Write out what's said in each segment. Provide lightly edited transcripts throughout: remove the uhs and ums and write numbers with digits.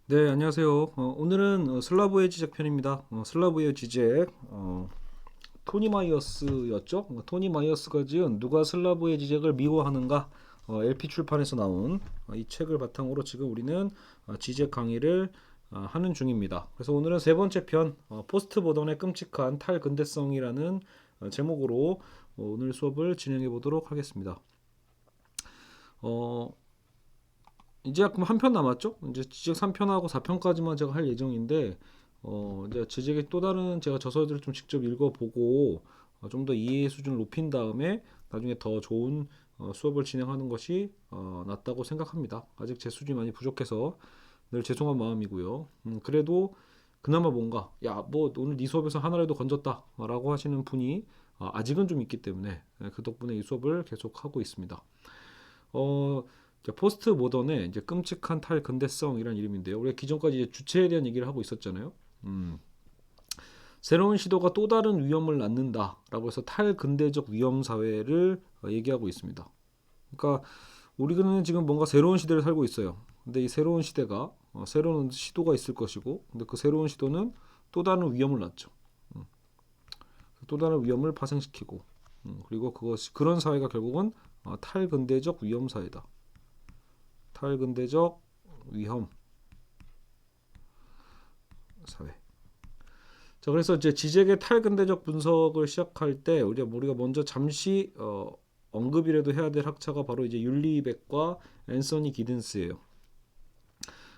네, 안녕하세요. 오늘은 슬라브의 지적 편입니다. 슬라브의 지적, 토니 마이어스였죠? 토니 마이어스가 지은 누가 슬라브의 지적을 미워하는가? LP 출판에서 나온 이 책을 바탕으로 지금 우리는 지적 강의를 하는 중입니다. 그래서 오늘은 세 번째 편, 포스트 모던의 끔찍한 탈근대성이라는 제목으로 오늘 수업을 진행해 보도록 하겠습니다. 어, 이제 그럼 한 편 남았죠? 이제 지적 3편하고 4편까지만 제가 할 예정인데 이제 지적의 또 다른 제가 저서들을 좀 직접 읽어보고 좀 더 이해 수준을 높인 다음에 나중에 더 좋은 수업을 진행하는 것이 낫다고 생각합니다. 아직 제 수준이 많이 부족해서 늘 죄송한 마음이고요. 그래도 그나마 뭔가 야 뭐 오늘 네 수업에서 하나라도 건졌다 라고 하시는 분이 아직은 좀 있기 때문에 그 덕분에 이 수업을 계속 하고 있습니다. 어, 포스트 모던의 이제 끔찍한 탈근대성이란 이름인데요. 우리가 기존까지 이제 주체에 대한 얘기를 하고 있었잖아요. 새로운 시도가 또 다른 위험을 낳는다라고 해서 탈근대적 위험 사회를 얘기하고 있습니다. 그러니까 우리는 지금 뭔가 새로운 시대를 살고 있어요. 근데 이 새로운 시대가 새로운 시도가 있을 것이고, 근데 그 새로운 시도는 또 다른 위험을 낳죠. 음, 또 다른 위험을 파생시키고, 그리고 그것이 그런 사회가 결국은 탈근대적 위험 사회다. 탈근대적 위험 사회. 자, 그래서 이제 지적의 탈근대적 분석을 시작할 때 우리가 먼저 잠시 언급이라도 해야 될 학자가 바로 이제 율리백과 앤서니 기든스예요.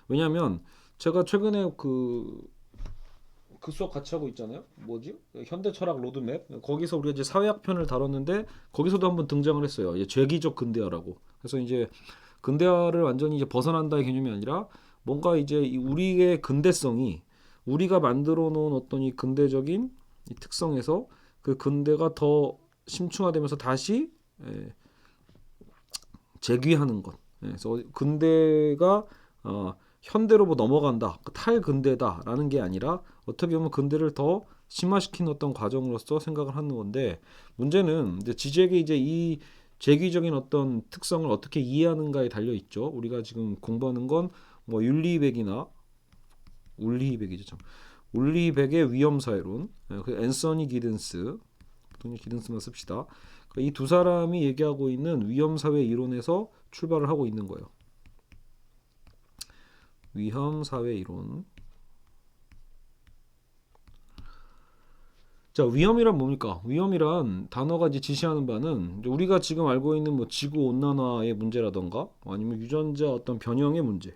왜냐하면 제가 최근에 그 수업 같이 하고 있잖아요. 뭐지? 현대 철학 로드맵. 거기서 우리가 이제 사회학 편을 다뤘는데 거기서도 한번 등장을 했어요. 이제 죄기적 근대화라고. 그래서 이제 근대화를 완전히 이제 벗어난다의 개념이 아니라 뭔가 이제 우리의 근대성이 우리가 만들어 놓은 어떤 이 근대적인 이 특성에서 그 근대가 더 심층화되면서 다시 재귀하는 것. 그래서 근대가 현대로 뭐 넘어간다, 탈근대다라는 게 아니라 어떻게 보면 근대를 더 심화시키는 어떤 과정으로서 생각을 하는 건데 문제는 이제 지적이 이제 이 재귀적인 어떤 특성을 어떻게 이해하는가에 달려 있죠. 우리가 지금 공부하는 건 뭐 윤리백이나 울리백이죠. 참. 울리백의 위험 사회론, 그 앤서니 기든스, 보통 기든스만 씁시다. 이 두 사람이 얘기하고 있는 위험 사회 이론에서 출발을 하고 있는 거예요. 위험 사회 이론. 자, 위험이란 뭡니까? 위험이란 단어가 이제 지시하는 바는 우리가 지금 알고 있는 뭐 지구 온난화의 문제라던가 아니면 유전자 어떤 변형의 문제,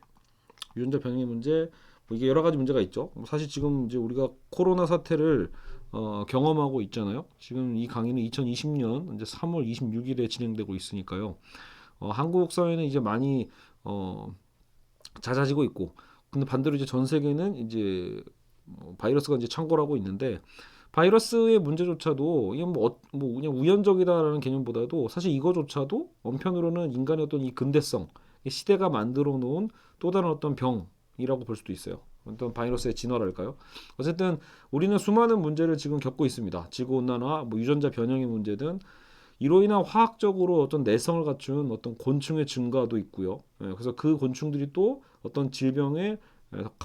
유전자 변형의 문제, 뭐 이게 여러 가지 문제가 있죠. 사실 지금 이제 우리가 코로나 사태를 경험하고 있잖아요. 지금 이 강의는 2020년 이제 3월 26일에 진행되고 있으니까요. 한국 사회는 이제 많이 잦아지고 있고, 근데 반대로 이제 전 세계는 이제 바이러스가 이제 창궐하고 있는데 바이러스의 문제조차도 이게 뭐 그냥 우연적이다라는 개념보다도 사실 이거조차도 원편으로는 인간의 어떤 이 근대성, 이 시대가 만들어 놓은 또 다른 어떤 병이라고 볼 수도 있어요. 어떤 바이러스의 진화랄까요? 어쨌든 우리는 수많은 문제를 지금 겪고 있습니다. 지구 온난화, 뭐 유전자 변형의 문제든 이로 인한 화학적으로 어떤 내성을 갖춘 어떤 곤충의 증가도 있고요. 그래서 그 곤충들이 또 어떤 질병에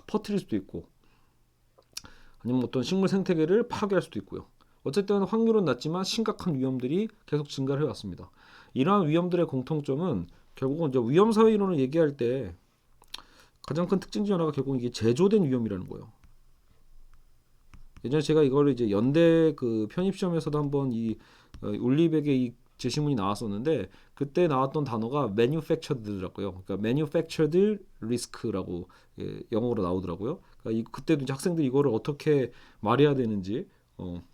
퍼뜨릴 수도 있고 아니면 어떤 식물 생태계를 파괴할 수도 있고요. 어쨌든 확률은 낮지만 심각한 위험들이 계속 증가를 해왔습니다. 이러한 위험들의 공통점은 결국은 이제 위험 사회 이론을 얘기할 때 가장 큰 특징 중 하나가 결국 이게 제조된 위험이라는 거예요. 예전에 제가 이걸 이제 연대 그 편입 시험에서도 한번 이 울리백의 이 제시문이 나왔었는데 그때 나왔던 단어가 manufactured라고요. 그러니까 manufactured risk라고 영어로 나오더라고요. 그러니까 그때도 이제 학생들이 이거를 어떻게 말해야 되는지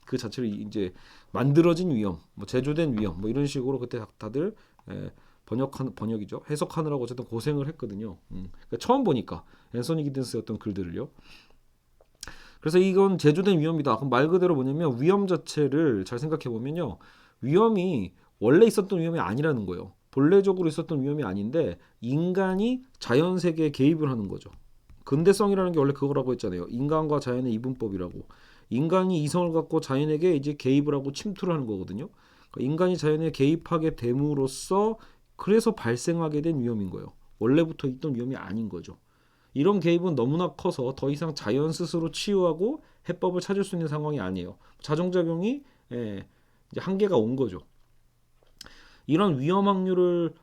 그 자체를 이제 만들어진 위험, 뭐 제조된 위험, 뭐 이런 식으로 그때 다들 번역이죠. 해석하느라고 어쨌든 고생을 했거든요. 그러니까 처음 보니까 앤서니 기든스의 어떤 글들을요. 그래서 이건 제조된 위험이다. 그럼 말 그대로 뭐냐면 위험 자체를 잘 생각해 보면요. 위험이 원래 있었던 위험이 아니라는 거예요. 본래적으로 있었던 위험이 아닌데 인간이 자연 세계에 개입을 하는 거죠. 근대성이라는 게 원래 그거라고 했잖아요. 인간과 자연의 이분법이라고. 인간이 이성을 갖고 자연에게 이제 개입을 하고 침투를 하는 거거든요. 그러니까 인간이 자연에 개입하게 됨으로써 그래서 발생하게 된 위험인 거예요. 원래부터 있던 위험이 아닌 거죠. 이런 개입은 너무나 커서 더 이상 자연 스스로 치유하고 해법을 찾을 수 있는 상황이 아니에요. 자정작용이 이제 한계가 온 거죠. 이런 위험 확률을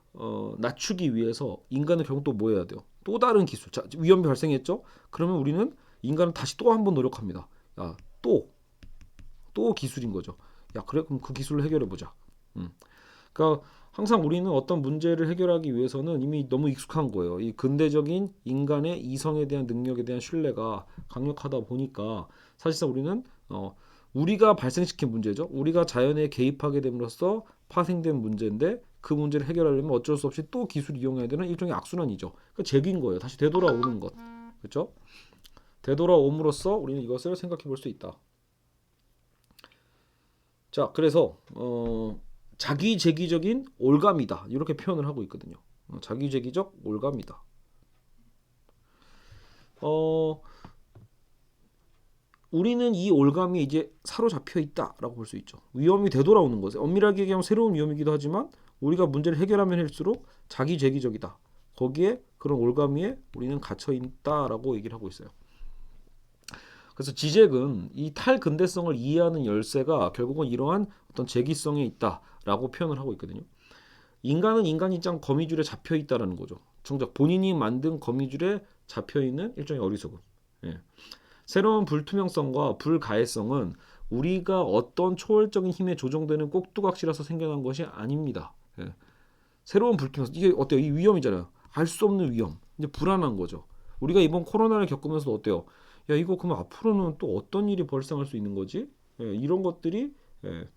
낮추기 위해서 인간은 결국 또 뭐 해야 돼요? 또 다른 기술. 자, 위험이 발생했죠? 그러면 우리는 인간은 다시 또 한 번 노력합니다. 야, 또 기술인 거죠. 야, 그래? 그럼 그 기술로 해결해 보자. 그러니까 항상 우리는 어떤 문제를 해결하기 위해서는 이미 너무 익숙한 거예요. 이 근대적인 인간의 이성에 대한 능력에 대한 신뢰가 강력하다 보니까 사실상 우리는 우리가 발생시킨 문제죠. 우리가 자연에 개입하게 됨으로써 파생된 문제인데 그 문제를 해결하려면 어쩔 수 없이 또 기술을 이용해야 되는 일종의 악순환이죠. 그러니까 재기인 거예요. 다시 되돌아오는 것. 그렇죠? 되돌아옴으로써 우리는 이것을 생각해 볼 수 있다. 자, 그래서 자기재기적인 올감이다. 이렇게 표현을 하고 있거든요. 자기재기적 올감이다. 우리는 이 올감이 이제 사로잡혀 있다라고 볼 수 있죠. 위험이 되돌아오는 거죠. 엄밀하게 얘기하면 새로운 위험이기도 하지만 우리가 문제를 해결하면 할수록 자기재기적이다. 거기에 그런 올감 위에 우리는 갇혀 있다라고 얘기를 하고 있어요. 그래서 지잭은 이 탈근대성을 이해하는 열쇠가 결국은 이러한 어떤 재기성에 있다라고 표현을 하고 있거든요. 인간은 인간 입장 거미줄에 잡혀 있다라는 거죠. 정작 본인이 만든 거미줄에 잡혀 있는 일종의 어리석음. 예. 새로운 불투명성과 불가해성은 우리가 어떤 초월적인 힘에 조정되는 꼭두각시라서 생겨난 것이 아닙니다. 예. 새로운 불투명성 이게 어때요? 이 위험이잖아요. 알 수 없는 위험. 이제 불안한 거죠. 우리가 이번 코로나를 겪으면서 어때요? 야 이거 그러면 앞으로는 또 어떤 일이 발생할 수 있는 거지? 예, 이런 것들이 예,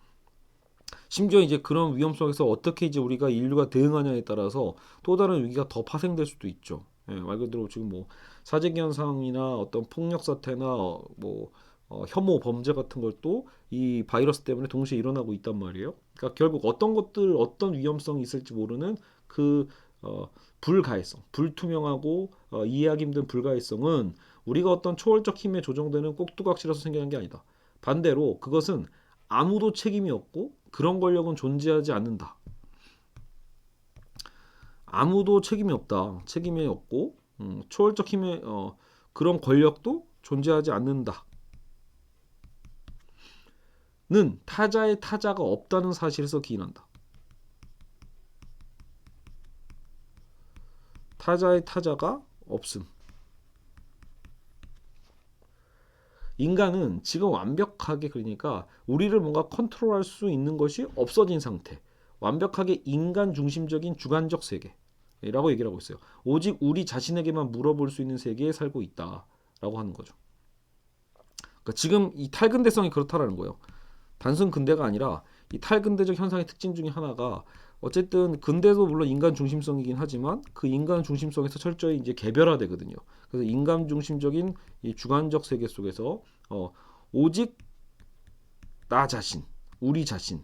심지어 이제 그런 위험 속에서 어떻게 이제 우리가 인류가 대응하냐에 따라서 또 다른 위기가 더 파생될 수도 있죠. 예, 말 그대로 지금 뭐 사재기 현상이나 어떤 폭력 사태나 혐오 범죄 같은 것도 이 바이러스 때문에 동시에 일어나고 있단 말이에요. 그러니까 결국 어떤 것들 어떤 위험성이 있을지 모르는 그 불가해성, 불투명하고 이해하기 힘든 불가해성은 우리가 어떤 초월적 힘에 조정되는 꼭두각시라서 생기는 게 아니다. 반대로 그것은 아무도 책임이 없고 그런 권력은 존재하지 않는다. 아무도 책임이 없다. 책임이 없고 초월적 힘의 그런 권력도 존재하지 않는다. 는 타자의 타자가 없다는 사실에서 기인한다. 타자의 타자가 없음. 인간은 지금 완벽하게 그러니까 우리를 뭔가 컨트롤할 수 있는 것이 없어진 상태. 완벽하게 인간 중심적인 주관적 세계라고 얘기를 하고 있어요. 오직 우리 자신에게만 물어볼 수 있는 세계에 살고 있다라고 하는 거죠. 그러니까 지금 이 탈근대성이 그렇다라는 거예요. 단순 근대가 아니라 이 탈근대적 현상의 특징 중에 하나가 어쨌든 근대도 물론 인간 중심성이긴 하지만 그 인간 중심성에서 철저히 이제 개별화되거든요. 그래서 인간 중심적인 이 주관적 세계 속에서 오직 나 자신, 우리 자신만을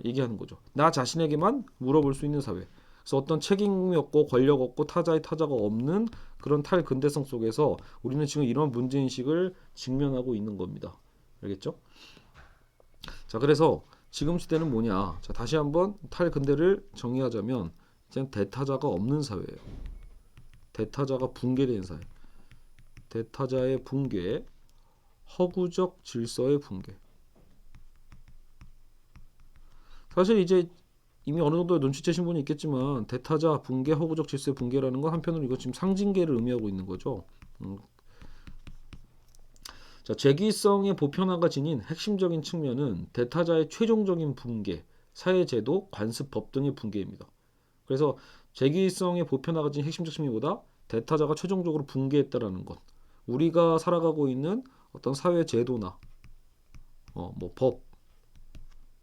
얘기하는 거죠. 나 자신에게만 물어볼 수 있는 사회. 그래서 어떤 책임이 없고 권력 없고 타자의 타자가 없는 그런 탈근대성 속에서 우리는 지금 이런 문제인식을 직면하고 있는 겁니다. 알겠죠? 자, 그래서 지금 시대는 뭐냐? 자, 다시 한번 탈근대를 정의하자면 이제 대타자가 없는 사회예요. 대타자가 붕괴된 사회. 대타자의 붕괴, 허구적 질서의 붕괴. 사실 이제 이미 어느 정도 눈치채신 분이 있겠지만 대타자 붕괴, 허구적 질서의 붕괴라는 건 한편으로 이거 지금 상징계를 의미하고 있는 거죠. 자, 재기성의 보편화가 지닌 핵심적인 측면은 대타자의 최종적인 붕괴, 사회제도, 관습법 등의 붕괴입니다. 그래서 재기성의 보편화가 지닌 핵심적 측면보다 대타자가 최종적으로 붕괴했다라는 것. 우리가 살아가고 있는 어떤 사회제도나 법,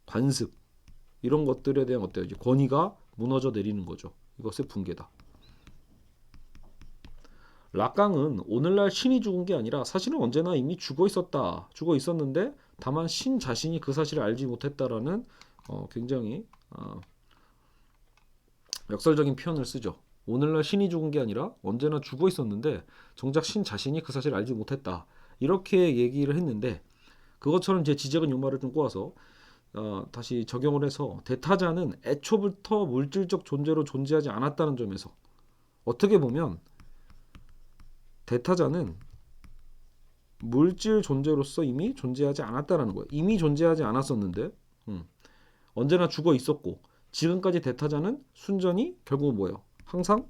관습 이런 것들에 대한 어때요? 이제 권위가 무너져 내리는 거죠. 이것의 붕괴다. 락강은 오늘날 신이 죽은 게 아니라 사실은 언제나 이미 죽어 있었는데 다만 신 자신이 그 사실을 알지 못했다라는 굉장히 역설적인 표현을 쓰죠. 오늘날 신이 죽은 게 아니라 언제나 죽어 있었는데 정작 신 자신이 그 사실을 알지 못했다. 이렇게 얘기를 했는데 그것처럼 제 지적은 이 말을 좀 꼬아서 다시 적용을 해서 대타자는 애초부터 물질적 존재로 존재하지 않았다는 점에서 어떻게 보면 대타자는 물질 존재로서 이미 존재하지 않았다라는 거예요. 이미 존재하지 않았었는데 언제나 죽어 있었고 지금까지 대타자는 순전히 결국은 뭐예요? 항상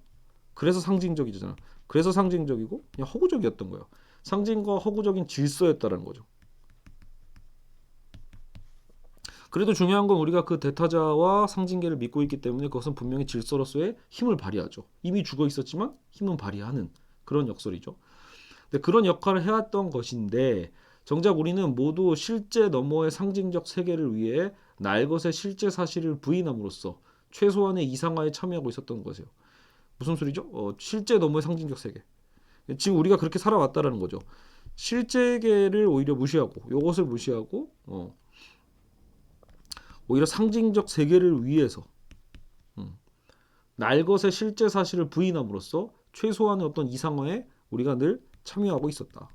그래서 상징적이잖아. 그래서 상징적이고 그냥 허구적이었던 거예요. 상징과 허구적인 질서였다라는 거죠. 그래도 중요한 건 우리가 그 대타자와 상징계를 믿고 있기 때문에 그것은 분명히 질서로서의 힘을 발휘하죠. 이미 죽어 있었지만 힘은 발휘하는 그런 역설이죠. 근데 그런 역할을 해왔던 것인데 정작 우리는 모두 실제 너머의 상징적 세계를 위해 날 것의 실제 사실을 부인함으로써 최소한의 이상화에 참여하고 있었던 것이에요. 무슨 소리죠? 실제 너머의 상징적 세계. 지금 우리가 그렇게 살아왔다라는 거죠. 실제계를 오히려 무시하고 이것을 무시하고 오히려 상징적 세계를 위해서 날 것의 실제 사실을 부인함으로써 최소한의 어떤 이상화에 우리가 늘 참여하고 있었다.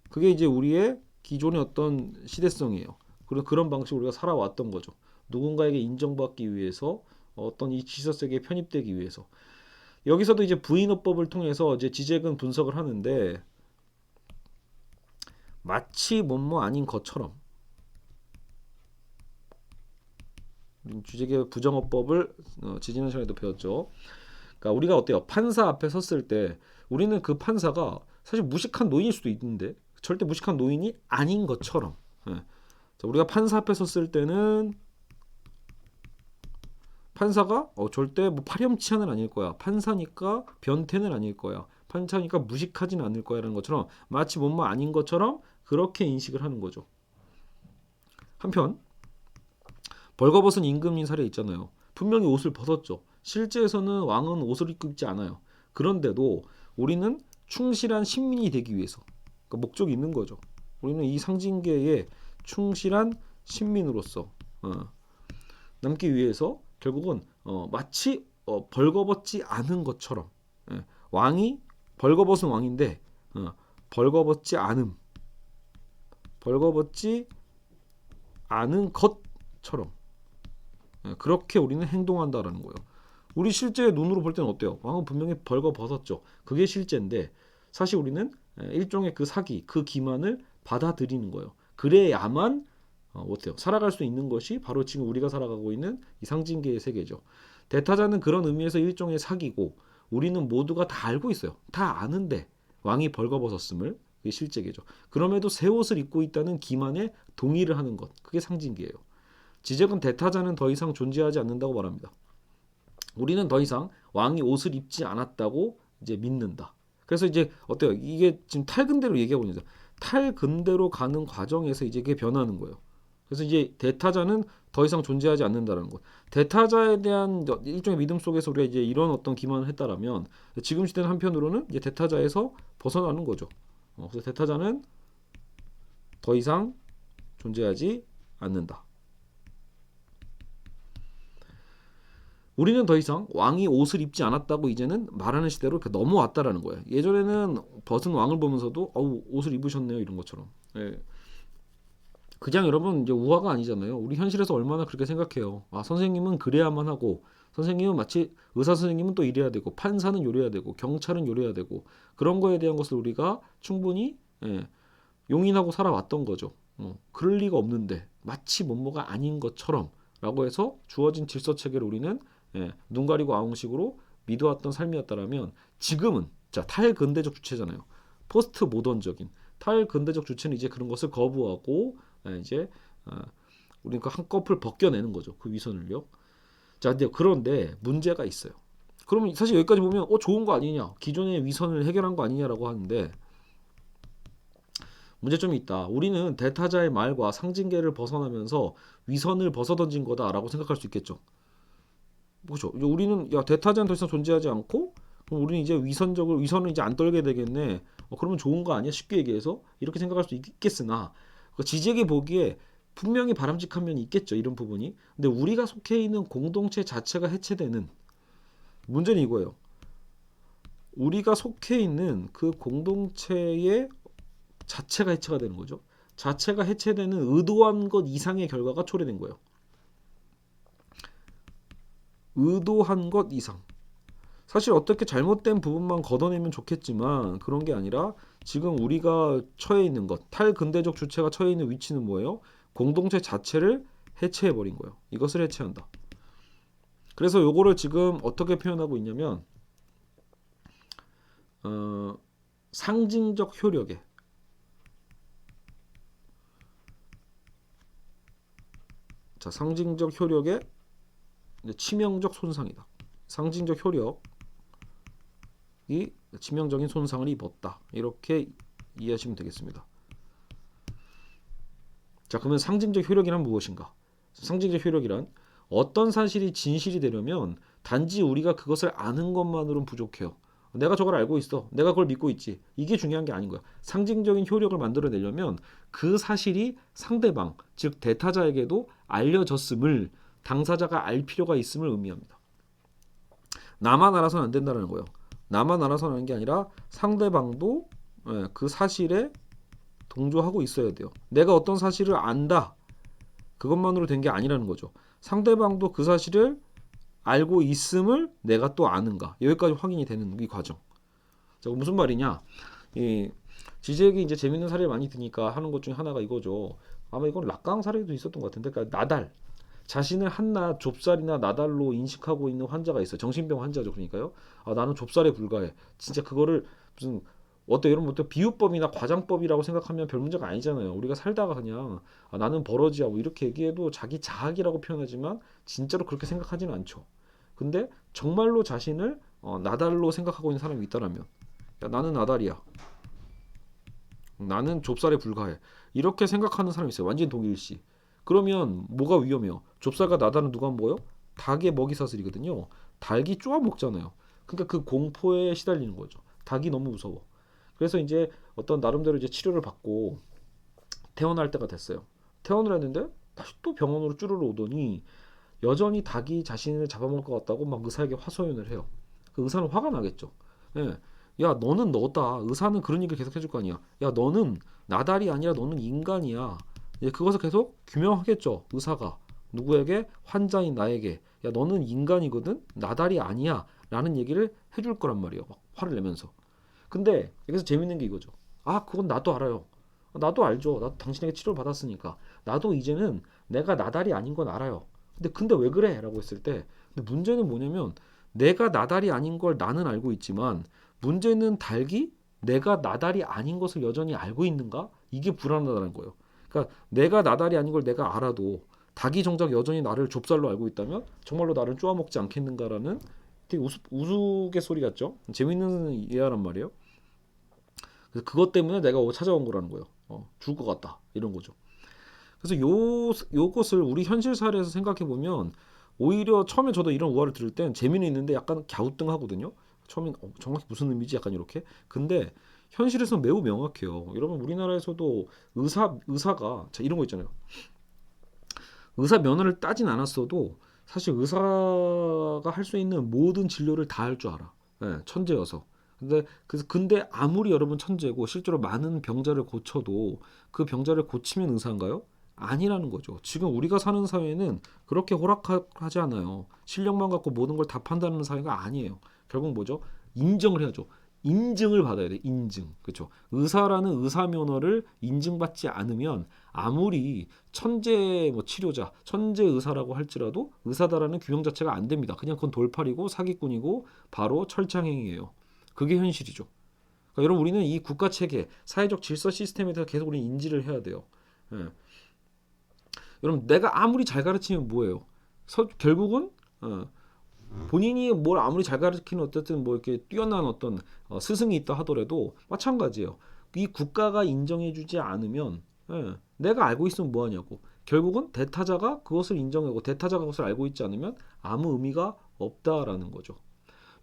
그게 이제 우리의 기존의 어떤 시대성이에요. 그리고 그런 방식으로 우리가 살아왔던 거죠. 누군가에게 인정받기 위해서 어떤 이 지서세계에 편입되기 위해서. 여기서도 이제 부인어법을 통해서 이제 지적은 분석을 하는데 마치 뭐뭐 아닌 것처럼 주제계 부정어법을 지지난 시간에도 배웠죠. 그러니까 우리가 어때요? 판사 앞에 섰을 때 우리는 그 판사가 사실 무식한 노인일 수도 있는데 절대 무식한 노인이 아닌 것처럼 자, 우리가 판사 앞에 섰을 때는 판사가 절대 뭐 파렴치한은 아닐 거야. 판사니까 변태는 아닐 거야. 판사니까 무식하진 않을 거야라는 것처럼 마치 뭔가 아닌 것처럼 그렇게 인식을 하는 거죠. 한편 벌거벗은 임금님 사례 있잖아요. 분명히 옷을 벗었죠. 실제에서는 왕은 옷을 입고 있지 않아요. 그런데도 우리는 충실한 신민이 되기 위해서 그러니까 목적이 있는 거죠. 우리는 이 상징계에 충실한 신민으로서 남기 위해서 결국은 마치 벌거벗지 않은 것처럼 왕이 벌거벗은 왕인데 벌거벗지 않은 것처럼 그렇게 우리는 행동한다라는 거예요. 우리 실제 눈으로 볼 때는 어때요? 왕은 분명히 벌거벗었죠. 그게 실제인데 사실 우리는 일종의 그 사기, 그 기만을 받아들이는 거예요. 그래야만 어때요? 살아갈 수 있는 것이 바로 지금 우리가 살아가고 있는 이 상징계의 세계죠. 대타자는 그런 의미에서 일종의 사기고 우리는 모두가 다 알고 있어요. 다 아는데 왕이 벌거벗었음을 그게 실제계죠. 그럼에도 새 옷을 입고 있다는 기만에 동의를 하는 것. 그게 상징계예요. 지적은 대타자는 더 이상 존재하지 않는다고 말합니다. 우리는 더 이상 왕이 옷을 입지 않았다고 이제 믿는다. 그래서 이제 어때요? 이게 지금 탈근대로 얘기하고 있는 거죠. 탈근대로 가는 과정에서 이제 그게 변하는 거예요. 그래서 이제 대타자는 더 이상 존재하지 않는다는 것. 대타자에 대한 일종의 믿음 속에서 우리가 이제 이런 어떤 기만을 했다라면 지금 시대는 한편으로는 이제 대타자에서 벗어나는 거죠. 그래서 대타자는 더 이상 존재하지 않는다. 우리는 더 이상 왕이 옷을 입지 않았다고 이제는 말하는 시대로 넘어왔다라는 거예요. 예전에는 벗은 왕을 보면서도 옷을 입으셨네요 이런 것처럼. 예. 그냥 여러분 이제 우화가 아니잖아요. 우리 현실에서 얼마나 그렇게 생각해요. 선생님은 그래야만 하고 선생님은 마치 의사 선생님은 또 이래야 되고 판사는 요래야 되고 경찰은 요래야 되고 그런 거에 대한 것을 우리가 충분히 용인하고 살아왔던 거죠. 그럴 리가 없는데 마치 뭐뭐가 아닌 것처럼라고 해서 주어진 질서 체계를 우리는 눈 가리고 아웅식으로 믿어왔던 삶이었다라면 지금은 자 탈근대적 주체잖아요. 포스트 모던적인 탈근대적 주체는 이제 그런 것을 거부하고 이제 우리는 그 한꺼풀 벗겨내는 거죠. 그 위선을요. 자, 그런데 문제가 있어요. 그러면 사실 여기까지 보면 좋은 거 아니냐, 기존의 위선을 해결한 거 아니냐라고 하는데 문제점이 있다. 우리는 대타자의 말과 상징계를 벗어나면서 위선을 벗어던진 거다라고 생각할 수 있겠죠. 그렇죠. 우리는 대타자는 더 이상 존재하지 않고 그럼 우리는 이제 위선을 이제 안 떨게 되겠네. 그러면 좋은 거 아니야? 쉽게 얘기해서 이렇게 생각할 수 있겠으나 지적이 보기에 분명히 바람직한 면이 있겠죠. 이런 부분이. 근데 우리가 속해 있는 공동체 자체가 해체되는 문제는 이거예요. 우리가 속해 있는 그 공동체의 자체가 해체가 되는 거죠. 자체가 해체되는 의도한 것 이상의 결과가 초래된 거예요. 의도한 것 이상. 사실 어떻게 잘못된 부분만 걷어내면 좋겠지만 그런 게 아니라 지금 우리가 처해 있는 것, 탈근대적 주체가 처해 있는 위치는 뭐예요? 공동체 자체를 해체해 버린 거예요. 이것을 해체한다. 그래서 요거를 지금 어떻게 표현하고 있냐면 어, 상징적 효력에 자 상징적 효력의 치명적 손상이다. 상징적 효력이 치명적인 손상을 입었다. 이렇게 이해하시면 되겠습니다. 자, 그러면 상징적 효력이란 무엇인가? 상징적 효력이란 어떤 사실이 진실이 되려면 단지 우리가 그것을 아는 것만으로는 부족해요. 내가 저걸 알고 있어. 내가 그걸 믿고 있지. 이게 중요한 게 아닌 거야. 상징적인 효력을 만들어내려면 그 사실이 상대방, 즉 대타자에게도 알려졌음을 당사자가 알 필요가 있음을 의미합니다. 나만 알아서는 안 된다는 거예요. 나만 알아서는 하는 게 아니라 상대방도 그 사실에 동조하고 있어야 돼요. 내가 어떤 사실을 안다. 그것만으로 된 게 아니라는 거죠. 상대방도 그 사실을 알고 있음을 내가 또 아는가. 여기까지 확인이 되는 이 과정. 자, 무슨 말이냐? 이 지적이 이제 재밌는 사례를 많이 드니까 하는 것 중에 하나가 이거죠. 아마 이건 락강 사례도 있었던 것 같은데, 그러니까 나달. 자신을 한낱 좁쌀이나 나달로 인식하고 있는 환자가 있어요. 정신병 환자죠. 그러니까요. 아, 나는 좁쌀에 불과해. 진짜 그거를 무슨 어때 여러분 어때 비유법이나 과장법이라고 생각하면 별 문제가 아니잖아요. 우리가 살다가 그냥 아, 나는 버러지야 뭐 이렇게 얘기해도 자기 자학이라고 표현하지만 진짜로 그렇게 생각하지는 않죠. 근데 정말로 자신을 나달로 생각하고 있는 사람이 있다라면 야, 나는 나달이야. 나는 좁쌀에 불과해. 이렇게 생각하는 사람이 있어요. 완전 동일시. 그러면 뭐가 위험해요? 좁쌀과 나달은 누가 먹어요? 닭의 먹이 사슬이거든요. 닭이 쪼아 먹잖아요. 그러니까 그 공포에 시달리는 거죠. 닭이 너무 무서워. 그래서 이제 어떤 나름대로 이제 치료를 받고 퇴원할 때가 됐어요. 퇴원을 했는데 다시 또 병원으로 쭈르르 오더니 여전히 닭이 자신을 잡아먹을 것 같다고 막 의사에게 화소연을 해요. 그 의사는 화가 나겠죠. 예. 야, 너는 너다. 의사는 그런 얘기를 계속 해줄 거 아니야. 야, 너는 나달이 아니라 너는 인간이야. 예, 그것을 계속 규명하겠죠. 의사가 누구에게 환자인 나에게 야, 너는 인간이거든. 나달이 아니야. 라는 얘기를 해줄 거란 말이에요. 막 화를 내면서. 근데 여기서 재밌는 게 이거죠. 아, 그건 나도 알아요. 나도 알죠. 나도 당신에게 치료를 받았으니까. 나도 이제는 내가 나달이 아닌 건 알아요. 근데 왜 그래? 라고 했을 때 근데 문제는 뭐냐면 내가 나달이 아닌 걸 나는 알고 있지만 문제는 닭이 내가 나달이 아닌 것을 여전히 알고 있는가? 이게 불안하다는 거예요. 그러니까 내가 나달이 아닌 걸 내가 알아도 닭이 정작 여전히 나를 좁쌀로 알고 있다면 정말로 나를 쪼아먹지 않겠는가라는 되게 우스갯소리 같죠? 재밌는 이해란 말이에요. 그래서 그것 때문에 내가 찾아온 거라는 거예요. 죽을 것 같다 이런 거죠. 그래서 요것을 우리 현실 사례에서 생각해 보면 오히려 처음에 저도 이런 우화를 들을 땐 재미는 있는데 약간 갸우뚱하거든요. 처음엔 정확히 무슨 의미지 약간 이렇게. 근데 현실에서 매우 명확해요. 여러분 우리나라에서도 의사가 자 이런 거 있잖아요. 의사 면허를 따진 않았어도 사실 의사가 할 수 있는 모든 진료를 다 할 줄 알아. 예, 천재여서. 근데 아무리 여러분 천재고 실제로 많은 병자를 고쳐도 그 병자를 고치면 의사인가요? 아니라는 거죠. 지금 우리가 사는 사회는 그렇게 호락하지 않아요. 실력만 갖고 모든 걸 다 판단하는 사회가 아니에요. 결국 뭐죠? 인정을 해야죠. 인증을 받아야 돼. 인증. 그렇죠? 의사라는 의사 면허를 인증받지 않으면 아무리 천재 뭐 치료자, 천재 의사라고 할지라도 의사다라는 규명 자체가 안 됩니다. 그냥 그건 돌팔이고 사기꾼이고 바로 철창행위예요. 그게 현실이죠. 그러니까 여러분 우리는 이 국가 체계, 사회적 질서 시스템에 대해서 계속 우리 인지를 해야 돼요. 예. 여러분 내가 아무리 잘 가르치면 뭐예요? 결국은 본인이 뭘 아무리 잘 가르치는 어쨌든 뭐 이렇게 뛰어난 어떤 스승이 있다 하더라도 마찬가지예요. 이 국가가 인정해주지 않으면 내가 알고 있으면 뭐하냐고. 결국은 대타자가 그것을 인정하고 대타자가 그것을 알고 있지 않으면 아무 의미가 없다라는 거죠.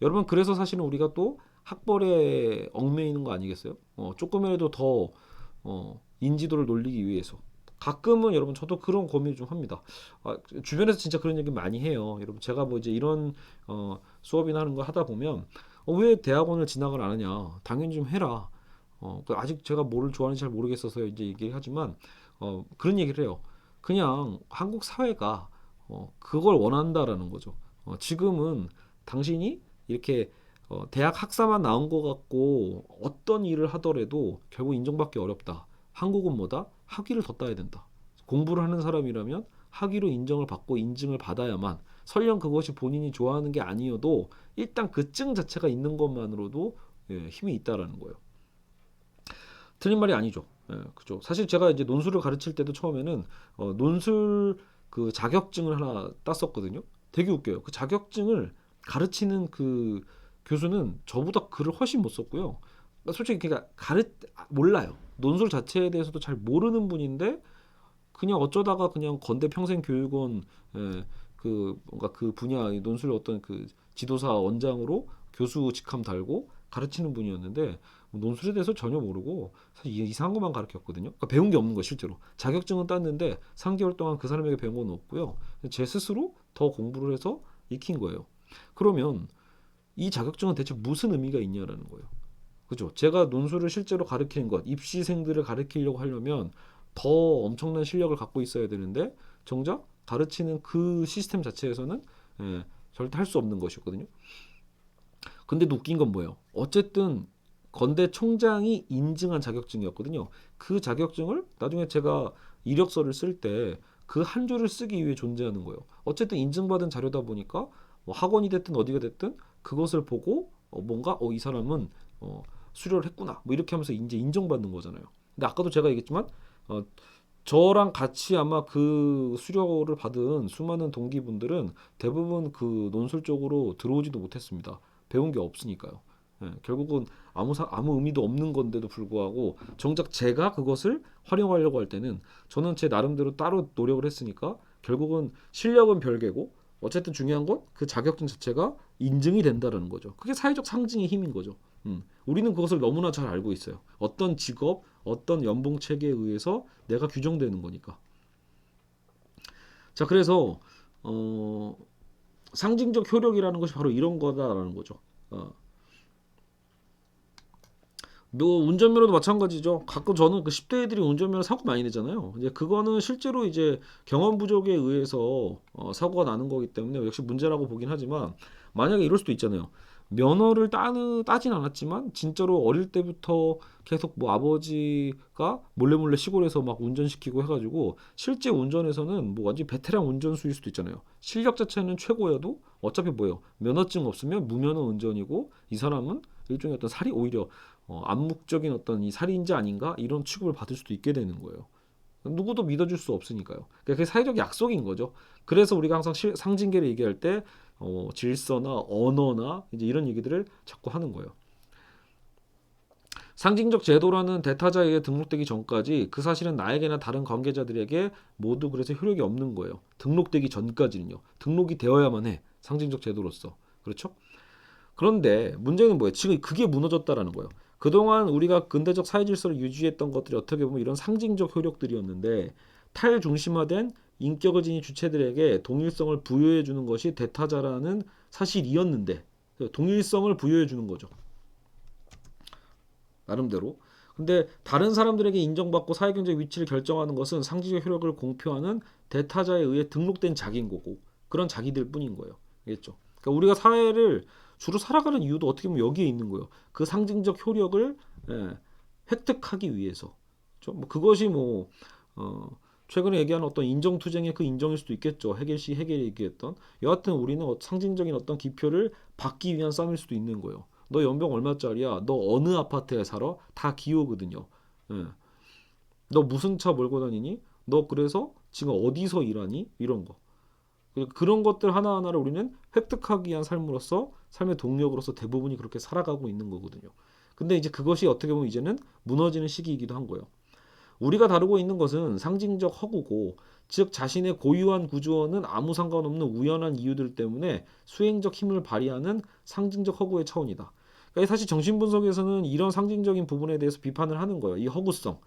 여러분 그래서 사실은 우리가 또 학벌에 얽매이는 거 아니겠어요? 조금이라도 더 인지도를 놀리기 위해서. 가끔은 여러분 저도 그런 고민을 좀 합니다. 주변에서 진짜 그런 얘기 많이 해요. 여러분 제가 뭐 이제 이런 수업이나 하는 거 하다 보면 왜 대학원을 진학을 안 하냐? 당연히 좀 해라. 아직 제가 뭐를 좋아하는지 잘 모르겠어서 이제 얘기를 하지만 그런 얘기를 해요. 그냥 한국 사회가 그걸 원한다라는 거죠. 지금은 당신이 이렇게 대학 학사만 나온 것 같고 어떤 일을 하더라도 결국 인정받기 어렵다. 한국은 뭐다? 학위를 더 따야 된다. 공부를 하는 사람이라면 학위로 인정을 받고 인증을 받아야만 설령 그것이 본인이 좋아하는 게 아니어도 일단 그 증 자체가 있는 것만으로도 힘이 있다라는 거예요. 틀린 말이 아니죠. 그죠. 사실 제가 이제 논술을 가르칠 때도 처음에는 논술 그 자격증을 하나 땄었거든요. 되게 웃겨요. 그 자격증을 가르치는 그 교수는 저보다 글을 훨씬 못 썼고요. 그러니까 솔직히 그러니까 몰라요. 논술 자체에 대해서도 잘 모르는 분인데 그냥 어쩌다가 그냥 건대 평생교육원 그 뭔가 그 분야 논술 어떤 그 지도사 원장으로 교수 직함 달고 가르치는 분이었는데 논술에 대해서 전혀 모르고 사실 이상한 것만 가르쳤거든요. 그러니까 배운 게 없는 거 실제로. 자격증은 땄는데 3개월 동안 그 사람에게 배운 건 없고요. 제 스스로 더 공부를 해서 익힌 거예요. 그러면 이 자격증은 대체 무슨 의미가 있냐라는 거예요. 그죠? 제가 논술을 실제로 가르치는 것, 입시생들을 가르치려고 하려면 더 엄청난 실력을 갖고 있어야 되는데 정작 가르치는 그 시스템 자체에서는 절대 할 수 없는 것이었거든요. 근데 웃긴 건 뭐예요? 어쨌든 건대 총장이 인증한 자격증이었거든요. 그 자격증을 나중에 제가 이력서를 쓸 때 그 한 줄을 쓰기 위해 존재하는 거예요. 어쨌든 인증받은 자료다 보니까 뭐 학원이 됐든 어디가 됐든 그것을 보고 뭔가 이 사람은 수료를 했구나 뭐 이렇게 하면서 이제 인정받는 거잖아요. 근데 아까도 제가 얘기했지만 어, 저랑 같이 아마 그 수료를 받은 수많은 동기분들은 대부분 그 논술 쪽으로 들어오지도 못했습니다. 배운 게 없으니까요. 결국은 아무 의미도 없는 건데도 불구하고 정작 제가 그것을 활용하려고 할 때는 저는 제 나름대로 따로 노력을 했으니까 결국은 실력은 별개고 어쨌든 중요한 건 그 자격증 자체가 인증이 된다라는 거죠. 그게 사회적 상징의 힘인 거죠. 우리는 그것을 너무나 잘 알고 있어요. 어떤 직업, 어떤 연봉 체계에 의해서 내가 규정되는 거니까. 자, 그래서 상징적 효력이라는 것이 바로 이런 거다라는 거죠. 뭐 운전면허도 마찬가지죠. 가끔 저는 그 10대 애들이 운전면허 사고 많이 내잖아요. 이제 그거는 실제로 이제 경험 부족에 의해서 사고가 나는 거기 때문에 역시 문제라고 보긴 하지만 만약에 이럴 수도 있잖아요. 면허를 따진 않았지만 진짜로 어릴 때부터 계속 뭐 아버지가 몰래 시골에서 막 운전시키고 해가지고 실제 운전에서는 뭐 완전 베테랑 운전수일 수도 있잖아요. 실력 자체는 최고여도 어차피 뭐예요? 면허증 없으면 무면허 운전이고 이 사람은 일종의 어떤 살이 오히려 암묵적인 어떤 이 살인자 아닌가 이런 취급을 받을 수도 있게 되는 거예요. 누구도 믿어줄 수 없으니까요. 그러니까 그게 사회적 약속인 거죠. 그래서 우리가 항상 상징계를 얘기할 때 질서나 언어나 이제 이런 얘기들을 자꾸 하는 거예요. 상징적 제도라는 대타자에게 등록되기 전까지 그 사실은 나에게나 다른 관계자들에게 모두 그래서 효력이 없는 거예요. 등록되기 전까지는요. 등록이 되어야만 해. 상징적 제도로서. 그렇죠? 그런데 문제는 뭐예요? 지금 그게 무너졌다라는 거예요. 그동안 우리가 근대적 사회 질서를 유지했던 것들이 어떻게 보면 이런 상징적 효력들이었는데 탈중심화된 인격을 지닌 주체들에게 동일성을 부여해 주는 것이 대타자라는 사실이었는데 동일성을 부여해 주는 거죠. 나름대로. 근데 다른 사람들에게 인정받고 사회경제 위치를 결정하는 것은 상징적 효력을 공표하는 대타자에 의해 등록된 자기인 거고 그런 자기들 뿐인 거예요. 알겠죠? 그러니까 우리가 사회를 주로 살아가는 이유도 어떻게 보면 여기에 있는 거예요. 그 상징적 효력을 획득하기 위해서. 그렇죠? 뭐 그것이 뭐 최근에 얘기하는 어떤 인정투쟁의 그 인정일 수도 있겠죠. 해겔이 얘기했던. 여하튼 우리는 상징적인 어떤 기표를 받기 위한 싸움일 수도 있는 거예요. 너 연봉 얼마짜리야? 너 어느 아파트에 살아? 다 기호거든요. 예. 너 무슨 차 몰고 다니니? 너 그래서 지금 어디서 일하니? 이런 거. 그런 것들 하나하나를 우리는 획득하기 위한 삶으로서 삶의 동력으로서 대부분이 그렇게 살아가고 있는 거거든요. 근데 이제 그것이 어떻게 보면 이제는 무너지는 시기이기도 한 거예요. 우리가 다루고 있는 것은 상징적 허구고 즉 자신의 고유한 구조와는 아무 상관없는 우연한 이유들 때문에 수행적 힘을 발휘하는 상징적 허구의 차원이다. 그러니까 사실 정신분석에서는 이런 상징적인 부분에 대해서 비판을 하는 거예요. 이 허구성.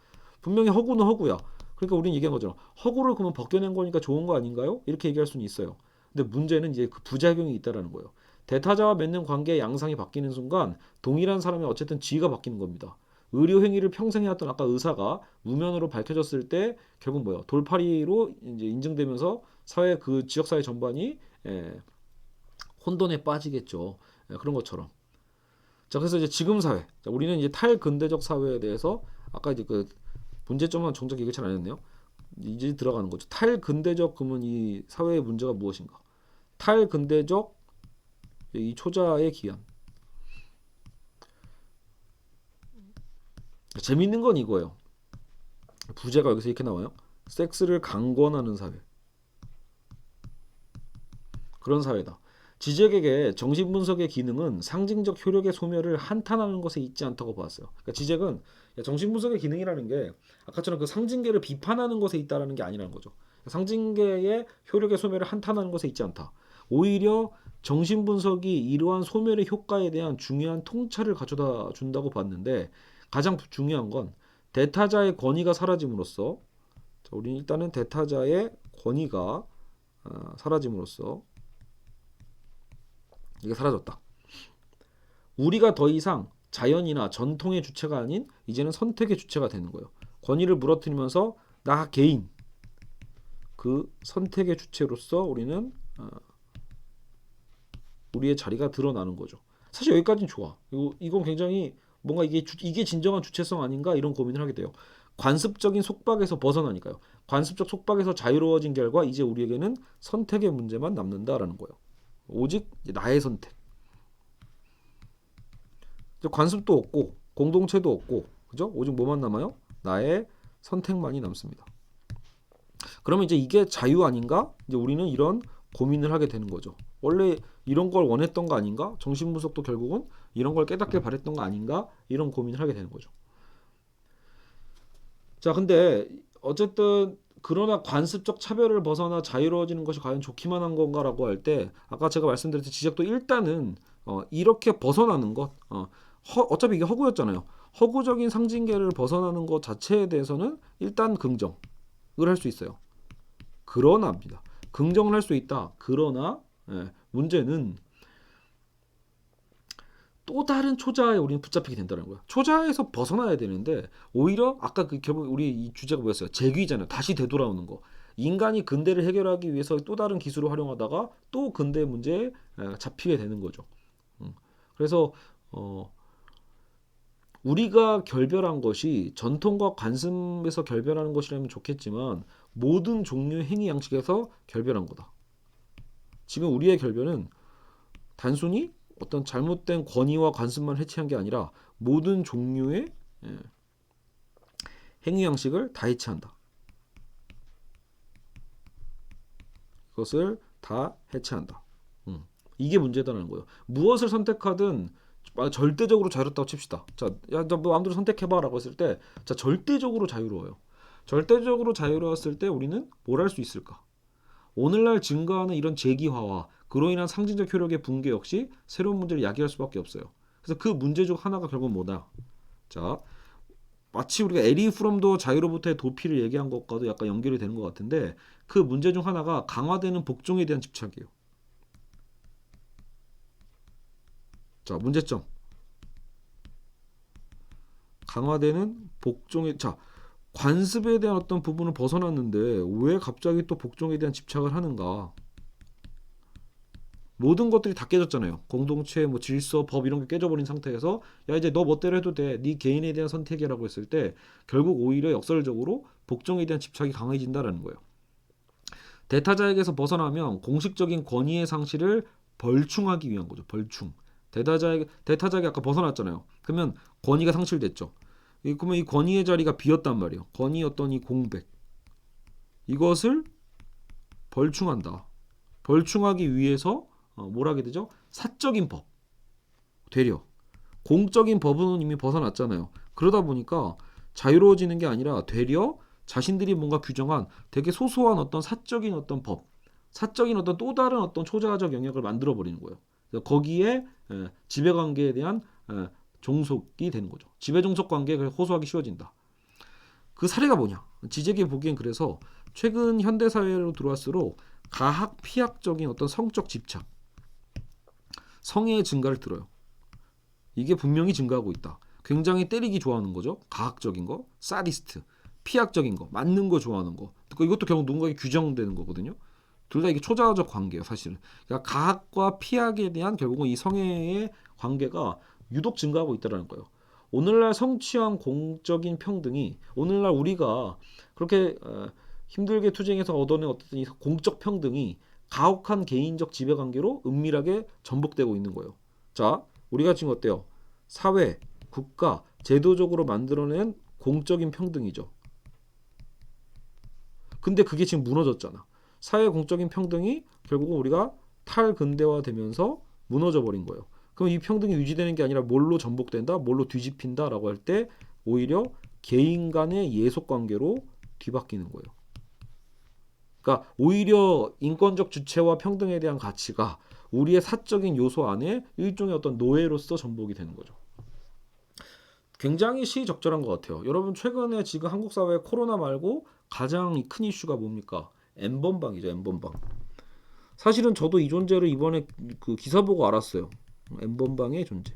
분명히 허구는 허구야. 그러니까 우리는 얘기한 거죠. 허구를 그러면 벗겨낸 거니까 좋은 거 아닌가요? 이렇게 얘기할 수는 있어요. 근데 문제는 이제 그 부작용이 있다라는 거예요. 대타자와 맺는 관계의 양상이 바뀌는 순간 동일한 사람의 어쨌든 지위가 바뀌는 겁니다. 의료 행위를 평생 해왔던 아까 의사가 무면허로 밝혀졌을 때 결국 뭐예요? 돌팔이로 이제 인증되면서 사회 그 지역 사회 전반이 혼돈에 빠지겠죠. 그런 것처럼. 자, 그래서 이제 지금 사회, 자, 우리는 이제 탈근대적 사회에 대해서 아까 이제 그 문제점은 정작 얘기 잘 안 했네요. 이제 들어가는 거죠. 탈근대적 그러면 이 사회의 문제가 무엇인가? 탈근대적 이 초자의 기한. 재밌는 건 이거예요. 부제가 여기서 이렇게 나와요. 섹스를 강권하는 사회. 그런 사회다. 지적에게 정신분석의 기능은 상징적 효력의 소멸을 한탄하는 것에 있지 않다고 보았어요. 그러니까 지적은 정신분석의 기능이라는 게 아까처럼 그 상징계를 비판하는 것에 있다라는 게 아니라는 거죠. 상징계의 효력의 소멸을 한탄하는 것에 있지 않다. 오히려 정신분석이 이러한 소멸의 효과에 대한 중요한 통찰을 가져다 준다고 봤는데 가장 중요한 건 대타자의 권위가 사라짐으로써 자, 우리는 일단은 대타자의 권위가 사라짐으로써 이게 사라졌다. 우리가 더 이상 자연이나 전통의 주체가 아닌 이제는 선택의 주체가 되는 거예요. 권위를 무너뜨리면서 나 개인 그 선택의 주체로서 우리는 우리의 자리가 드러나는 거죠. 사실 여기까지는 좋아. 이건 굉장히 뭔가 이게 진정한 주체성 아닌가 이런 고민을 하게 돼요. 관습적인 속박에서 벗어나니까요. 관습적 속박에서 자유로워진 결과 이제 우리에게는 선택의 문제만 남는다라는 거예요. 오직 나의 선택. 관습도 없고 공동체도 없고 그죠? 오직 뭐만 남아요? 나의 선택만이 남습니다. 그러면 이제 이게 자유 아닌가? 이제 우리는 이런 고민을 하게 되는 거죠. 원래 이런 걸 원했던 거 아닌가? 정신분석도 결국은 이런 걸 깨닫길 바랬던 거 아닌가? 이런 고민을 하게 되는 거죠. 자, 근데 어쨌든 그러나 관습적 차별을 벗어나 자유로워지는 것이 과연 좋기만 한 건가라고 할 때 아까 제가 말씀드렸듯이 지적도 일단은 이렇게 벗어나는 것 어차피 이게 허구였잖아요. 허구적인 상징계를 벗어나는 것 자체에 대해서는 일단 긍정을 할 수 있어요. 그러나입니다. 긍정을 할 수 있다. 그러나 문제는 또 다른 초자에 우리는 붙잡히게 된다는 거야. 초자에서 벗어나야 되는데 오히려 아까 그 결국 우리 이 주제가 뭐였어요? 재귀잖아요. 다시 되돌아오는 거. 인간이 근대를 해결하기 위해서 또 다른 기술을 활용하다가 또 근대 문제에 잡히게 되는 거죠. 그래서 우리가 결별한 것이 전통과 관습에서 결별하는 것이라면 좋겠지만 모든 종류의 행위 양식에서 결별한 거다. 지금 우리의 결별은 단순히 어떤 잘못된 권위와 관습만 해체한 게 아니라 모든 종류의 행위 양식을 다 해체한다. 그것을 다 해체한다. 이게 문제다라는 거예요. 무엇을 선택하든 절대적으로 자유롭다고 칩시다. 자, 야, 너 마음대로 선택해봐라고 했을 때, 자, 절대적으로 자유로워요. 절대적으로 자유로웠을 때 우리는 뭘 할 수 있을까? 오늘날 증가하는 이런 재기화와 그로 인한 상징적 효력의 붕괴 역시 새로운 문제를 야기할 수밖에 없어요. 그래서 그 문제 중 하나가 결국 뭐다? 자, 마치 우리가 에리 프롬도 자유로부터의 도피를 얘기한 것과도 약간 연결이 되는 것 같은데 그 문제 중 하나가 강화되는 복종에 대한 집착이에요. 자, 문제점. 강화되는 복종의 자, 관습에 대한 어떤 부분을 벗어났는데 왜 갑자기 또 복종에 대한 집착을 하는가? 모든 것들이 다 깨졌잖아요. 공동체, 뭐 질서, 법 이런 게 깨져버린 상태에서 야 이제 너 멋대로 해도 돼. 네 개인에 대한 선택이라고 했을 때 결국 오히려 역설적으로 복종에 대한 집착이 강해진다라는 거예요. 대타자에게서 벗어나면 공식적인 권위의 상실을 벌충하기 위한 거죠. 벌충. 대타자에게 아까 벗어났잖아요. 그러면 권위가 상실됐죠. 그러면 이 권위의 자리가 비었단 말이에요. 권위였던 이 공백. 이것을 벌충한다. 벌충하기 위해서 뭘 하게 되죠? 사적인 법. 되려. 공적인 법은 이미 벗어났잖아요. 그러다 보니까 자유로워지는 게 아니라 되려 자신들이 뭔가 규정한 되게 소소한 어떤 사적인 어떤 법, 사적인 어떤 또 다른 어떤 초자적 영역을 만들어 버리는 거예요. 거기에 지배관계에 대한 종속이 되는 거죠. 지배종속 관계에 호소하기 쉬워진다. 그 사례가 뭐냐? 지적이 보기엔 그래서 최근 현대사회로 들어왔을수록 가학 피학적인 어떤 성적 집착, 성애의 증가를 들어요. 이게 분명히 증가하고 있다. 굉장히 때리기 좋아하는 거죠. 가학적인 거, 사디스트, 피학적인 거, 맞는 거 좋아하는 거. 이것도 결국 누군가에게 규정되는 거거든요. 둘 다 이게 초자적 관계예요, 사실은. 그러니까 가학과 피학에 대한 결국은 이 성애의 관계가 유독 증가하고 있다는 거예요. 오늘날 성취한 공적인 평등이 오늘날 우리가 그렇게 힘들게 투쟁해서 얻어낸 어떤 이 공적 평등이 가혹한 개인적 지배관계로 은밀하게 전복되고 있는 거예요. 자, 우리가 지금 어때요? 사회, 국가, 제도적으로 만들어낸 공적인 평등이죠. 근데 그게 지금 무너졌잖아. 사회 공적인 평등이 결국은 우리가 탈근대화되면서 무너져 버린 거예요. 그럼 이 평등이 유지되는 게 아니라 뭘로 전복된다? 뭘로 뒤집힌다라고 할 때 오히려 개인 간의 예속 관계로 뒤바뀌는 거예요. 그러니까 오히려 인권적 주체와 평등에 대한 가치가 우리의 사적인 요소 안에 일종의 어떤 노예로서 전복이 되는 거죠. 굉장히 시의적절한 것 같아요. 여러분 최근에 지금 한국 사회 코로나 말고 가장 큰 이슈가 뭡니까? N번방이죠. N번방. 사실은 저도 이 존재를 이번에 그 기사 보고 알았어요. N번방의 존재.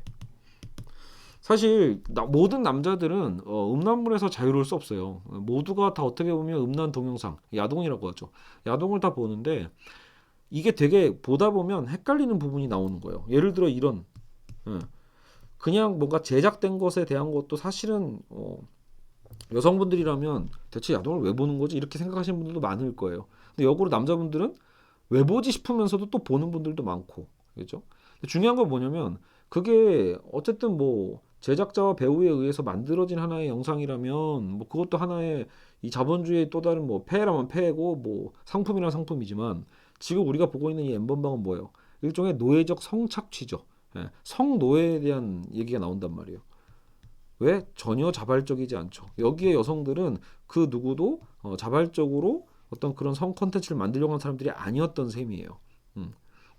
사실 모든 남자들은 음란물에서 자유로울 수 없어요. 모두가 다 어떻게 보면 음란 동영상, 야동이라고 하죠. 야동을 다 보는데 이게 되게 보다 보면 헷갈리는 부분이 나오는 거예요. 예를 들어 이런 그냥 뭔가 제작된 것에 대한 것도 사실은 여성분들이라면 대체 야동을 왜 보는 거지? 이렇게 생각하시는 분들도 많을 거예요. 근데 역으로 남자분들은 왜 보지 싶으면서도 또 보는 분들도 많고, 그렇죠? 중요한 건 뭐냐면 그게 어쨌든 뭐 제작자와 배우에 의해서 만들어진 하나의 영상이라면 뭐 그것도 하나의 이 자본주의의 또 다른 뭐 폐해라면 폐해고 뭐 상품이란 상품이지만 지금 우리가 보고 있는 이 N번방은 뭐예요? 일종의 노예적 성착취죠. 예, 성노예에 대한 얘기가 나온단 말이에요. 왜? 전혀 자발적이지 않죠. 여기에 여성들은 그 누구도 자발적으로 어떤 그런 성 컨텐츠를 만들려고 하는 사람들이 아니었던 셈이에요.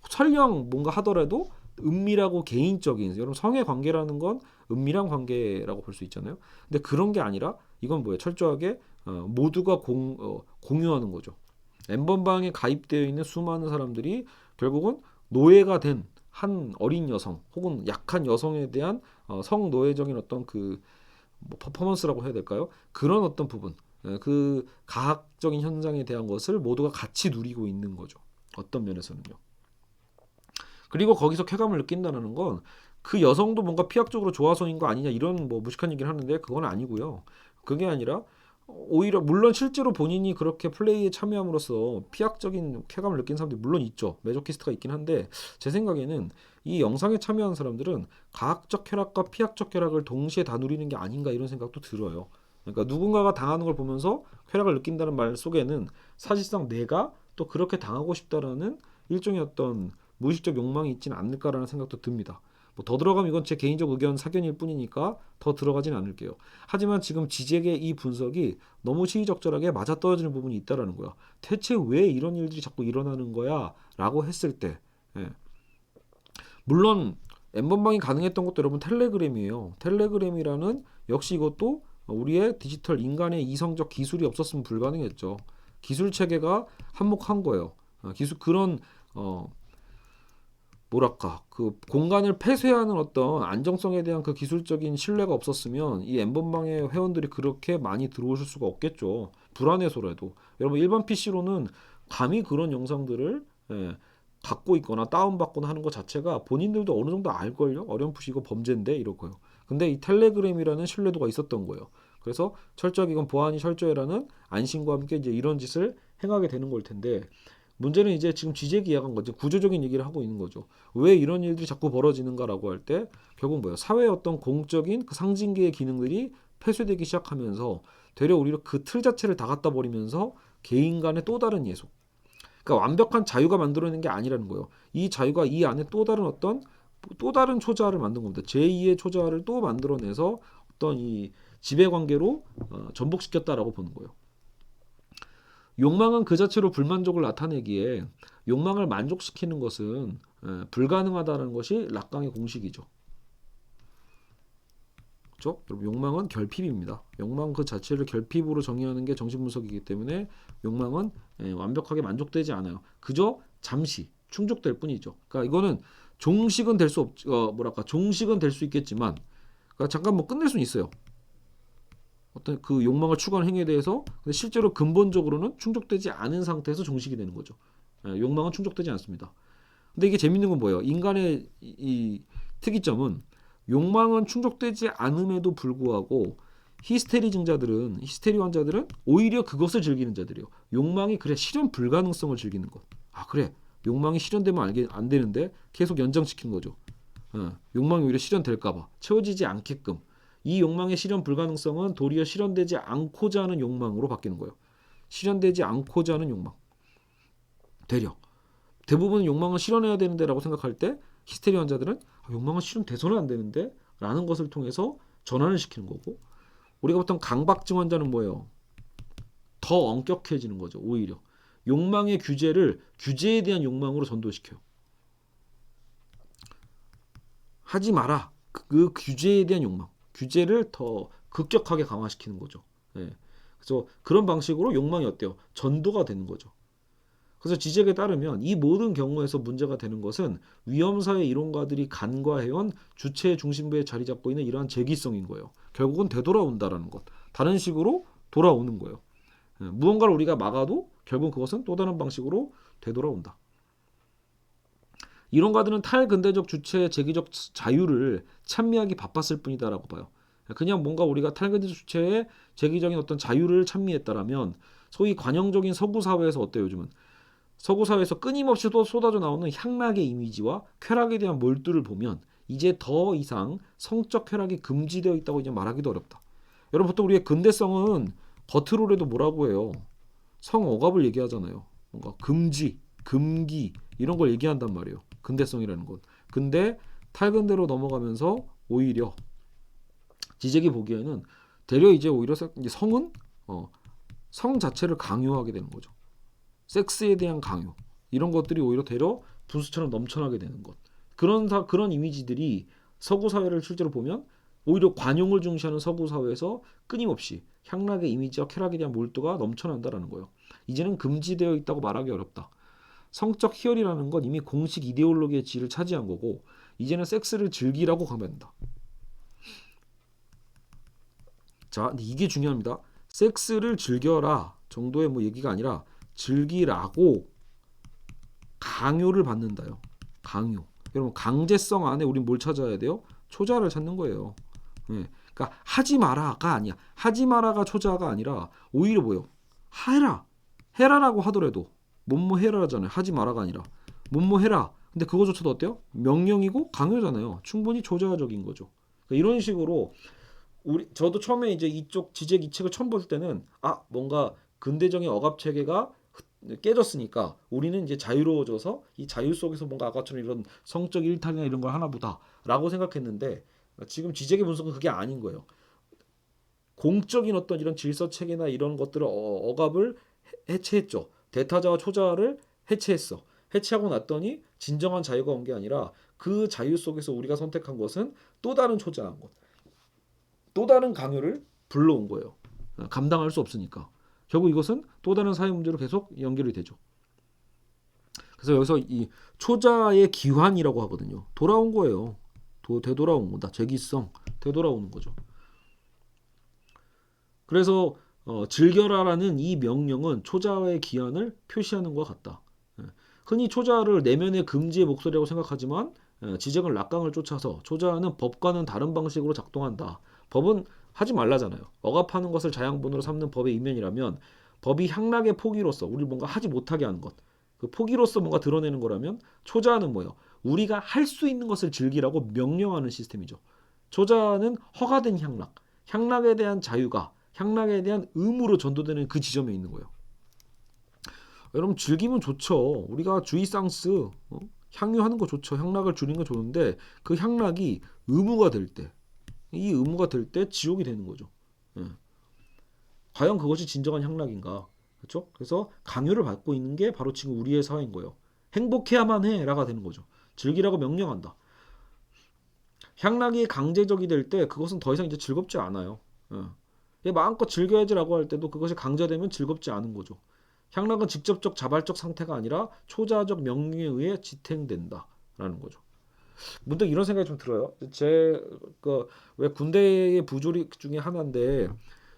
설령 뭔가 하더라도 은밀하고 개인적인 여러분 성의 관계라는 건 은밀한 관계라고 볼 수 있잖아요. 근데 그런 게 아니라 이건 뭐예요? 철저하게 모두가 공유하는 거죠. N번방에 가입되어 있는 수많은 사람들이 결국은 노예가 된 한 어린 여성 혹은 약한 여성에 대한 성노예적인 어떤 그 뭐 퍼포먼스라고 해야 될까요? 그런 어떤 부분, 그 가학적인 현상에 대한 것을 모두가 같이 누리고 있는 거죠. 어떤 면에서는요. 그리고 거기서 쾌감을 느낀다는 건 그 여성도 뭔가 피학적으로 좋아서인 거 아니냐 이런 뭐 무식한 얘기를 하는데 그건 아니고요. 그게 아니라 오히려 물론 실제로 본인이 그렇게 플레이에 참여함으로써 피학적인 쾌감을 느낀 사람들이 물론 있죠. 매조키스트가 있긴 한데 제 생각에는 이 영상에 참여한 사람들은 가학적 쾌락과 피학적 쾌락을 동시에 다 누리는 게 아닌가 이런 생각도 들어요. 그러니까 누군가가 당하는 걸 보면서 쾌락을 느낀다는 말 속에는 사실상 내가 또 그렇게 당하고 싶다라는 일종의 어떤 무의식적 욕망이 있지는 않을까라는 생각도 듭니다. 뭐 더 들어가면 이건 제 개인적 의견 사견일 뿐이니까 더 들어가진 않을게요. 하지만 지금 지적의 이 분석이 너무 시의적절하게 맞아떨어지는 부분이 있다라는 거야. 대체 왜 이런 일들이 자꾸 일어나는 거야? 라고 했을 때 예. 물론 N번방이 가능했던 것도 여러분 텔레그램이에요. 텔레그램이라는 역시 이것도 우리의 디지털 인간의 이성적 기술이 없었으면 불가능했죠. 기술 체계가 한몫한 거예요. 기술 그런 뭐랄까 그 공간을 폐쇄하는 어떤 안정성에 대한 그 기술적인 신뢰가 없었으면 이 N번방의 회원들이 그렇게 많이 들어오실 수가 없겠죠. 불안해서라도 여러분 일반 PC로는 감히 그런 영상들을 갖고 있거나 다운받거나 하는 것 자체가 본인들도 어느 정도 알걸요. 어렴풋이 이거 범죄인데 이러고요. 근데 이 텔레그램이라는 신뢰도가 있었던 거예요. 그래서 철저하게 이건 보안이 철저해라는 안심과 함께 이제 이런 짓을 행하게 되는 걸 텐데 문제는 이제 지금 지적이 이야기한 거죠. 구조적인 얘기를 하고 있는 거죠. 왜 이런 일들이 자꾸 벌어지는가라고 할 때 결국 뭐예요? 사회의 어떤 공적인 그 상징계의 기능들이 폐쇄되기 시작하면서 되려 우리로 그 틀 자체를 다 갖다 버리면서 개인 간의 또 다른 예속. 그러니까 완벽한 자유가 만들어낸 게 아니라는 거예요. 이 자유가 이 안에 또 다른 어떤 또 다른 초자를 만든 겁니다. 제2의 초자를 또 만들어내서 어떤 이 지배관계로 전복시켰다라고 보는 거예요. 욕망은 그 자체로 불만족을 나타내기에 욕망을 만족시키는 것은 불가능하다는 것이 락강의 공식이죠. 그렇죠? 여러분 욕망은 결핍입니다. 욕망 그 자체를 결핍으로 정의하는 게 정신분석이기 때문에 욕망은 완벽하게 만족되지 않아요. 그저 잠시 충족될 뿐이죠. 그러니까 이거는 종식은 될 수 뭐랄까 종식은 될 수 있겠지만 그러니까 잠깐 뭐 끝낼 수는 있어요. 어떤 그 욕망을 추구하는 행위에 대해서 근데 실제로 근본적으로는 충족되지 않은 상태에서 종식이 되는 거죠. 욕망은 충족되지 않습니다. 근데 이게 재밌는 건 뭐예요? 인간의 이 특이점은 욕망은 충족되지 않음에도 불구하고 히스테리 환자들은 오히려 그것을 즐기는 자들이요. 욕망이 그래 실현 불가능성을 즐기는 것. 아 그래 욕망이 실현되면 안 되는데 계속 연장시키는 거죠. 욕망이 오히려 실현될까봐 채워지지 않게끔 이 욕망의 실현 불가능성은 도리어 실현되지 않고자 하는 욕망으로 바뀌는 거예요. 실현되지 않고자 하는 욕망. 되려 대부분 욕망을 실현해야 되는데라고 생각할 때 히스테리 환자들은 욕망은 실현돼서는 안 되는데 라는 것을 통해서 전환을 시키는 거고 우리가 보통 강박증 환자는 뭐예요? 더 엄격해지는 거죠. 오히려 욕망의 규제에 대한 욕망으로 전도시켜요. 하지 마라. 그 규제에 대한 욕망. 규제를 더 급격하게 강화시키는 거죠. 예. 그래서 그런 방식으로 욕망이 어때요? 전도가 되는 거죠. 그래서 지적에 따르면 이 모든 경우에서 문제가 되는 것은 위험사회 이론가들이 간과해온 주체 중심부에 자리 잡고 있는 이러한 재기성인 거예요. 결국은 되돌아온다라는 것. 다른 식으로 돌아오는 거예요. 무언가를 우리가 막아도 결국 그것은 또 다른 방식으로 되돌아온다. 이론가들은 탈근대적 주체의 재기적 자유를 찬미하기 바빴을 뿐이다라고 봐요. 그냥 뭔가 우리가 탈근대적 주체의 재기적인 어떤 자유를 찬미했다라면 소위 관용적인 서구 사회에서 어때요 요즘은? 서구 사회에서 끊임없이 쏟아져 나오는 향락의 이미지와 쾌락에 대한 몰두를 보면 이제 더 이상 성적 쾌락이 금지되어 있다고 이제 말하기도 어렵다. 여러분 보통 우리의 근대성은 겉으로라도 뭐라고 해요? 성억압을 얘기하잖아요. 뭔가 금지, 금기 이런 걸 얘기한단 말이에요. 근대성이라는 것. 근데 탈근대로 넘어가면서 오히려 지적이 보기에는 되려 이제 오히려 성은 성 자체를 강요하게 되는 거죠. 섹스에 대한 강요 이런 것들이 오히려 되려 분수처럼 넘쳐나게 되는 것 그런 이미지들이 서구 사회를 실제로 보면 오히려 관용을 중시하는 서구 사회에서 끊임없이 향락의 이미지와 쾌락에 대한 몰두가 넘쳐난다라는 거예요. 이제는 금지되어 있다고 말하기 어렵다. 성적 희열이라는 건 이미 공식 이데올로기의 지위를 차지한 거고 이제는 섹스를 즐기라고 가면 된다. 자, 근데 이게 중요합니다. 섹스를 즐겨라 정도의 뭐 얘기가 아니라 즐기라고 강요를 받는다요. 강요. 여러분 강제성 안에 우린 뭘 찾아야 돼요? 초자를 찾는 거예요. 예. 그러니까 하지 마라가 아니야. 하지 마라가 초자가 아니라 오히려 뭐예요? 해라. 해라라고 하더라도 뭐뭐 해라잖아요. 하지 마라가 아니라 뭐뭐 해라. 근데 그거조차도 어때요? 명령이고 강요잖아요. 충분히 초자적인 거죠. 그러니까 이런 식으로 저도 처음에 이제 이쪽 지적 이 책을 처음 볼 때는 뭔가 근대적인 억압 체계가 깨졌으니까 우리는 이제 자유로워져서 이 자유 속에서 뭔가 아까처럼 이런 성적 일탈이나 이런 걸 하나 보다라고 생각했는데 지금 지적의 분석은 그게 아닌 거예요. 공적인 어떤 이런 질서 체계나 이런 것들을 억압을 해체했죠. 대타자와 초자를 해체했어. 해체하고 났더니 진정한 자유가 온 게 아니라 그 자유 속에서 우리가 선택한 것은 또 다른 초자한 것, 또 다른 강요를 불러온 거예요. 감당할 수 없으니까. 결국 이것은 또 다른 사회 문제로 계속 연결이 되죠. 그래서 여기서 이 초자의 기환이라고 하거든요. 돌아온 거예요. 되돌아온 거다. 재기성 되돌아오는 거죠. 그래서 즐겨라라는 이 명령은 초자의 기한을 표시하는 것 같다. 흔히 초자를 내면의 금지의 목소리라고 생각하지만 지적은 락강을 쫓아서 초자는 법과는 다른 방식으로 작동한다. 법은 하지 말라잖아요. 억압하는 것을 자양분으로 삼는 법의 이면이라면 법이 향락의 포기로서 우리를 뭔가 하지 못하게 하는 것. 그 포기로서 뭔가 드러내는 거라면 초자는 뭐예요? 우리가 할 수 있는 것을 즐기라고 명령하는 시스템이죠. 초자는 허가된 향락, 향락에 대한 자유가 향락에 대한 의무로 전도되는 그 지점에 있는 거예요. 여러분 즐기면 좋죠. 우리가 주의상스 향유하는 거 좋죠. 향락을 줄이는 거 좋은데 그 향락이 의무가 될 때, 이 의무가 될 때 지옥이 되는 거죠. 과연 그것이 진정한 향락인가? 그렇죠? 그래서 강요를 받고 있는 게 바로 지금 우리의 사회인 거예요. 행복해야만 해라가 되는 거죠. 즐기라고 명령한다. 향락이 강제적이 될 때 그것은 더 이상 이제 즐겁지 않아요. 마음껏 즐겨야지라고 할 때도 그것이 강제되면 즐겁지 않은 거죠. 향락은 직접적 자발적 상태가 아니라 초자적 명령에 의해 지탱된다라는 거죠. 문득 이런 생각이 좀 들어요. 왜 군대의 부조리 중에 하나인데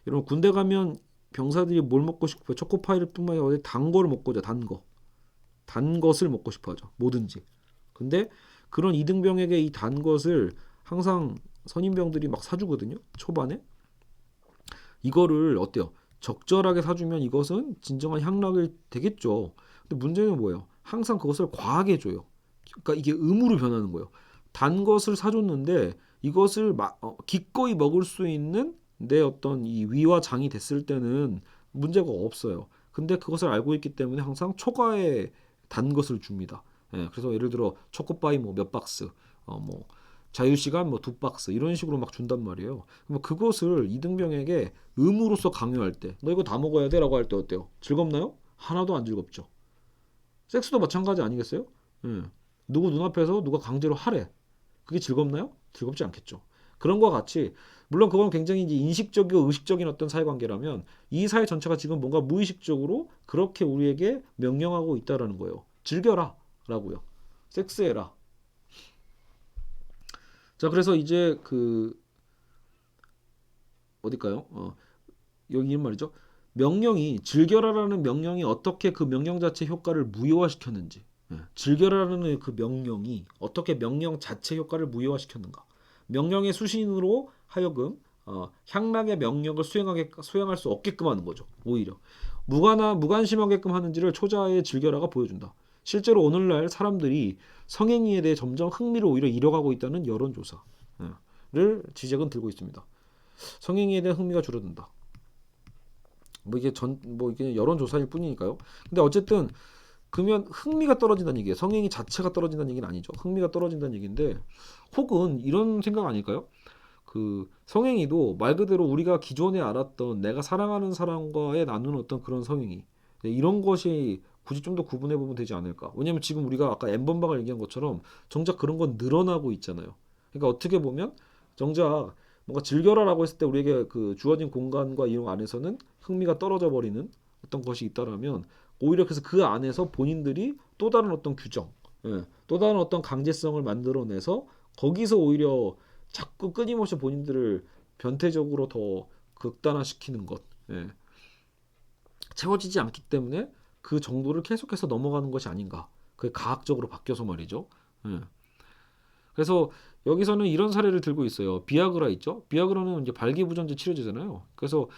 여러분 군대 가면 병사들이 뭘 먹고 싶어요? 초코파이를 뿐만 아니라 단 거를 먹고자 단 거. 단 것을 먹고 싶어 하죠. 뭐든지. 근데 그런 이등병에게 이 단 것을 항상 선임병들이 막 사주거든요. 초반에. 이거를 어때요? 적절하게 사주면 이것은 진정한 향락이 되겠죠. 근데 문제는 뭐예요? 항상 그것을 과하게 줘요. 그러니까 이게 음으로 변하는 거예요. 단 것을 사줬는데 이것을 기꺼이 먹을 수 있는 내 어떤 이 위와 장이 됐을 때는 문제가 없어요. 근데 그것을 알고 있기 때문에 항상 초과의 단 것을 줍니다. 예, 그래서 예를 들어 초코바이 뭐 몇 박스, 뭐 자유시간 뭐 두 박스 이런 식으로 막 준단 말이에요. 그럼 그것을 이등병에게 의무로서 강요할 때, 너 이거 다 먹어야 돼라고 할 때 어때요? 즐겁나요? 하나도 안 즐겁죠. 섹스도 마찬가지 아니겠어요? 예. 누구 눈앞에서 누가 강제로 하래. 그게 즐겁나요? 즐겁지 않겠죠. 그런 것 같이 물론 그건 굉장히 이제 인식적이고 의식적인 어떤 사회관계라면 이 사회 전체가 지금 뭔가 무의식적으로 그렇게 우리에게 명령하고 있다라는 거예요. 즐겨라 라고요. 섹스해라. 자, 그래서 이제 그 어딜까요? 여기 이 말이죠. 명령이 즐겨라라는 명령이 어떻게 그 명령 자체 효과를 무효화시켰는지, 즐겨라라는 그 명령이 어떻게 명령 자체 효과를 무효화시켰는가. 명령의 수신으로 하여금 향락의 명령을 수행할 수 없게끔 하는 거죠. 오히려 무관심하게끔 하는지를 초자의 즐겨라가 보여준다. 실제로 오늘날 사람들이 성행위에 대해 점점 흥미를 오히려 잃어가고 있다는 여론조사를 지적은 들고 있습니다. 성행위에 대한 흥미가 줄어든다. 뭐 이게 여론조사일 뿐이니까요. 근데 어쨌든 그러면 흥미가 떨어진다는 얘기예요. 성행위 자체가 떨어진다는 얘기는 아니죠. 흥미가 떨어진다는 얘기인데 혹은 이런 생각 아닐까요? 그 성행위도 말 그대로 우리가 기존에 알았던 내가 사랑하는 사람과의 나누는 어떤 그런 성행위 이런 것이 굳이 좀 더 구분해 보면 되지 않을까? 왜냐면 지금 우리가 아까 N번방을 얘기한 것처럼 정작 그런 건 늘어나고 있잖아요. 그러니까 어떻게 보면 정작 뭔가 즐겨라라고 했을 때 우리에게 그 주어진 공간과 이용 안에서는 흥미가 떨어져 버리는 어떤 것이 있다라면 오히려 그래서 그 안에서 본인들이 또 다른 어떤 규정, 또 다른 어떤 강제성을 만들어내서 거기서 오히려 자꾸 끊임없이 본인들을 변태적으로 더 극단화시키는 것, 채워지지 않기 때문에 그 정도를 계속해서 넘어가는 것이 아닌가. 그게 가학적으로 바뀌어서 말이죠. 예. 그래서 여기서는 이런 사례를 들고 있어요. 비아그라 있죠? 비아그라는 이제 발기부전제 치료제잖아요. 그래서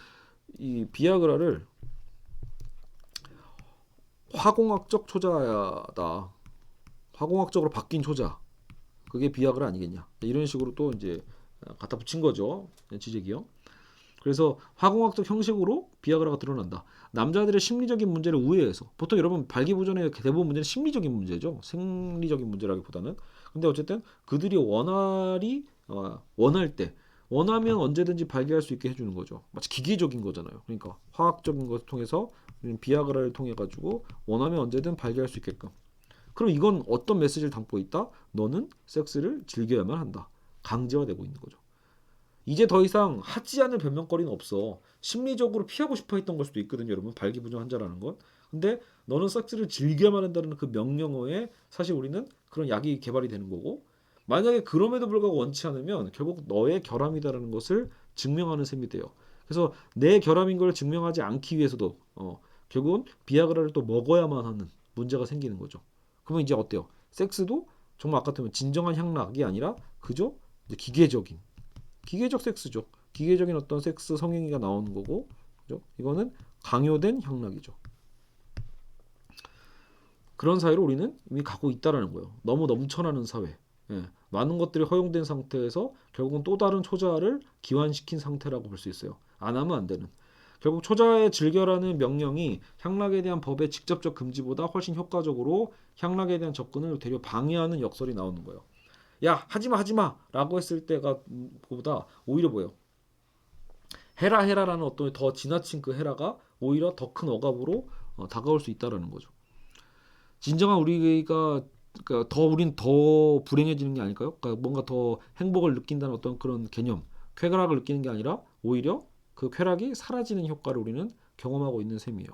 이 비아그라를 화공학적 초자다. 화공학적으로 바뀐 초자. 그게 비아그라 아니겠냐. 이런 식으로 또 이제 갖다 붙인 거죠. 지적이요. 그래서 화공학적 형식으로 비아그라가 드러난다. 남자들의 심리적인 문제를 우회해서 보통 여러분 발기부전의 대부분 문제는 심리적인 문제죠. 생리적인 문제라기보다는. 근데 어쨌든 그들이 원할 때 원하면 언제든지 발기할 수 있게 해주는 거죠. 마치 기계적인 거잖아요. 그러니까 화학적인 것을 통해서 비아그라를 통해 가지고 원하면 언제든 발기할 수 있게끔. 그럼 이건 어떤 메시지를 담고 있다? 너는 섹스를 즐겨야만 한다. 강제화되고 있는 거죠. 이제 더 이상 하지 않을 변명거리는 없어. 심리적으로 피하고 싶어 했던 걸 수도 있거든요, 여러분. 발기부전 환자라는 건. 근데 너는 섹스를 즐겨야만 한다는 그 명령어에 사실 우리는 그런 약이 개발이 되는 거고 만약에 그럼에도 불구하고 원치 않으면 결국 너의 결함이다라는 것을 증명하는 셈이 돼요. 그래서 내 결함인 걸 증명하지 않기 위해서도 결국은 비아그라를 또 먹어야만 하는 문제가 생기는 거죠. 그러면 이제 어때요? 섹스도 정말 아까 같으면 진정한 향락이 아니라 그저 이제 기계적 섹스죠. 기계적인 어떤 섹스 성행위가 나오는 거고, 그죠? 이거는 강요된 향락이죠. 그런 사회로 우리는 이미 가고 있다라는 거예요. 너무 넘쳐나는 사회. 많은 것들이 허용된 상태에서 결국은 또 다른 초자를 기환시킨 상태라고 볼 수 있어요. 안 하면 안 되는. 결국 초자의 즐겨라는 명령이 향락에 대한 법의 직접적 금지보다 훨씬 효과적으로 향락에 대한 접근을 되려 방해하는 역설이 나오는 거예요. 야 하지마 라고 했을 때가 보다 오히려 뭐예요? 해라라는 어떤 더 지나친 그 해라가 오히려 더 큰 억압으로 다가올 수 있다라는 거죠. 진정한 우리가 그러니까 우린 더 불행해지는 게 아닐까요? 그러니까 뭔가 더 행복을 느낀다는 어떤 그런 개념, 쾌락을 느끼는 게 아니라 오히려 그 쾌락이 사라지는 효과를 우리는 경험하고 있는 셈이에요.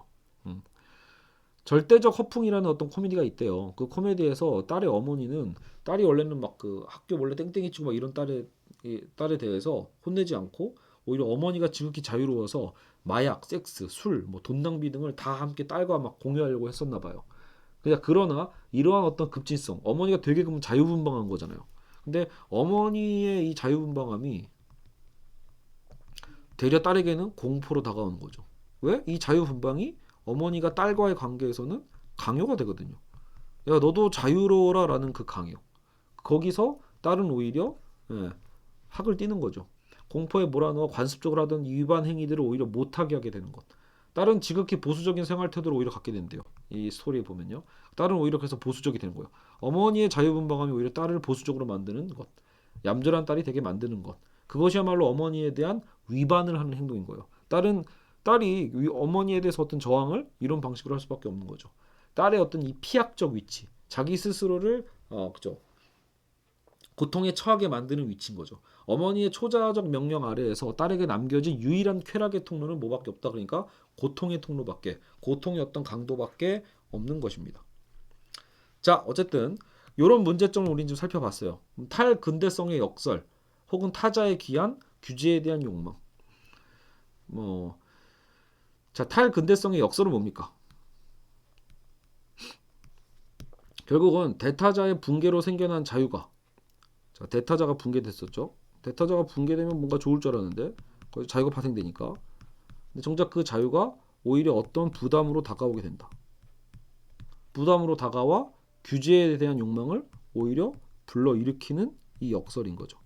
절대적 허풍이라는 어떤 코미디가 있대요. 그 코미디에서 딸의 어머니는 딸이 원래는 막 그 학교 몰래 땡땡이 치고 막 이런 딸에 대해서 혼내지 않고 오히려 어머니가 지극히 자유로워서 마약, 섹스, 술, 뭐 돈 낭비 등을 다 함께 딸과 막 공유하려고 했었나 봐요. 그러나 이러한 어떤 급진성, 어머니가 되게 그럼 자유분방한 거잖아요. 근데 어머니의 이 자유분방함이 되려 딸에게는 공포로 다가오는 거죠. 왜? 이 자유분방이 어머니가 딸과의 관계에서는 강요가 되거든요. 야, 너도 자유로워라라는 그 강요. 거기서 딸은 오히려 학을 띠는 거죠. 공포에 몰아넣어 관습적으로 하던 위반 행위들을 오히려 못하게 하게 되는 것. 딸은 지극히 보수적인 생활 태도를 오히려 갖게 된대요. 이 스토리에 보면요. 딸은 오히려 그래서 보수적이 되는 거예요. 어머니의 자유분방함이 오히려 딸을 보수적으로 만드는 것. 얌전한 딸이 되게 만드는 것. 그것이야말로 어머니에 대한 위반을 하는 행동인 거예요. 딸이 어머니에 대해서 어떤 저항을 이런 방식으로 할 수밖에 없는 거죠. 딸의 어떤 이 피약적 위치, 자기 스스로를 그죠, 고통에 처하게 만드는 위치인 거죠. 어머니의 초자적 명령 아래에서 딸에게 남겨진 유일한 쾌락의 통로는 뭐밖에 없다. 그러니까 고통의 통로밖에, 고통의 어떤 강도밖에 없는 것입니다. 자, 어쨌든 이런 문제점을 우리는 좀 살펴봤어요. 탈근대성의 역설, 혹은 타자의 기한, 규제에 대한 욕망. 자, 탈근대성의 역설은 뭡니까? 결국은 대타자의 붕괴로 생겨난 자유가, 자, 대타자가 붕괴됐었죠. 대타자가 붕괴되면 뭔가 좋을 줄 알았는데 거기서 자유가 파생되니까. 근데 정작 그 자유가 오히려 어떤 부담으로 다가오게 된다. 부담으로 다가와 규제에 대한 욕망을 오히려 불러일으키는 이 역설인 거죠.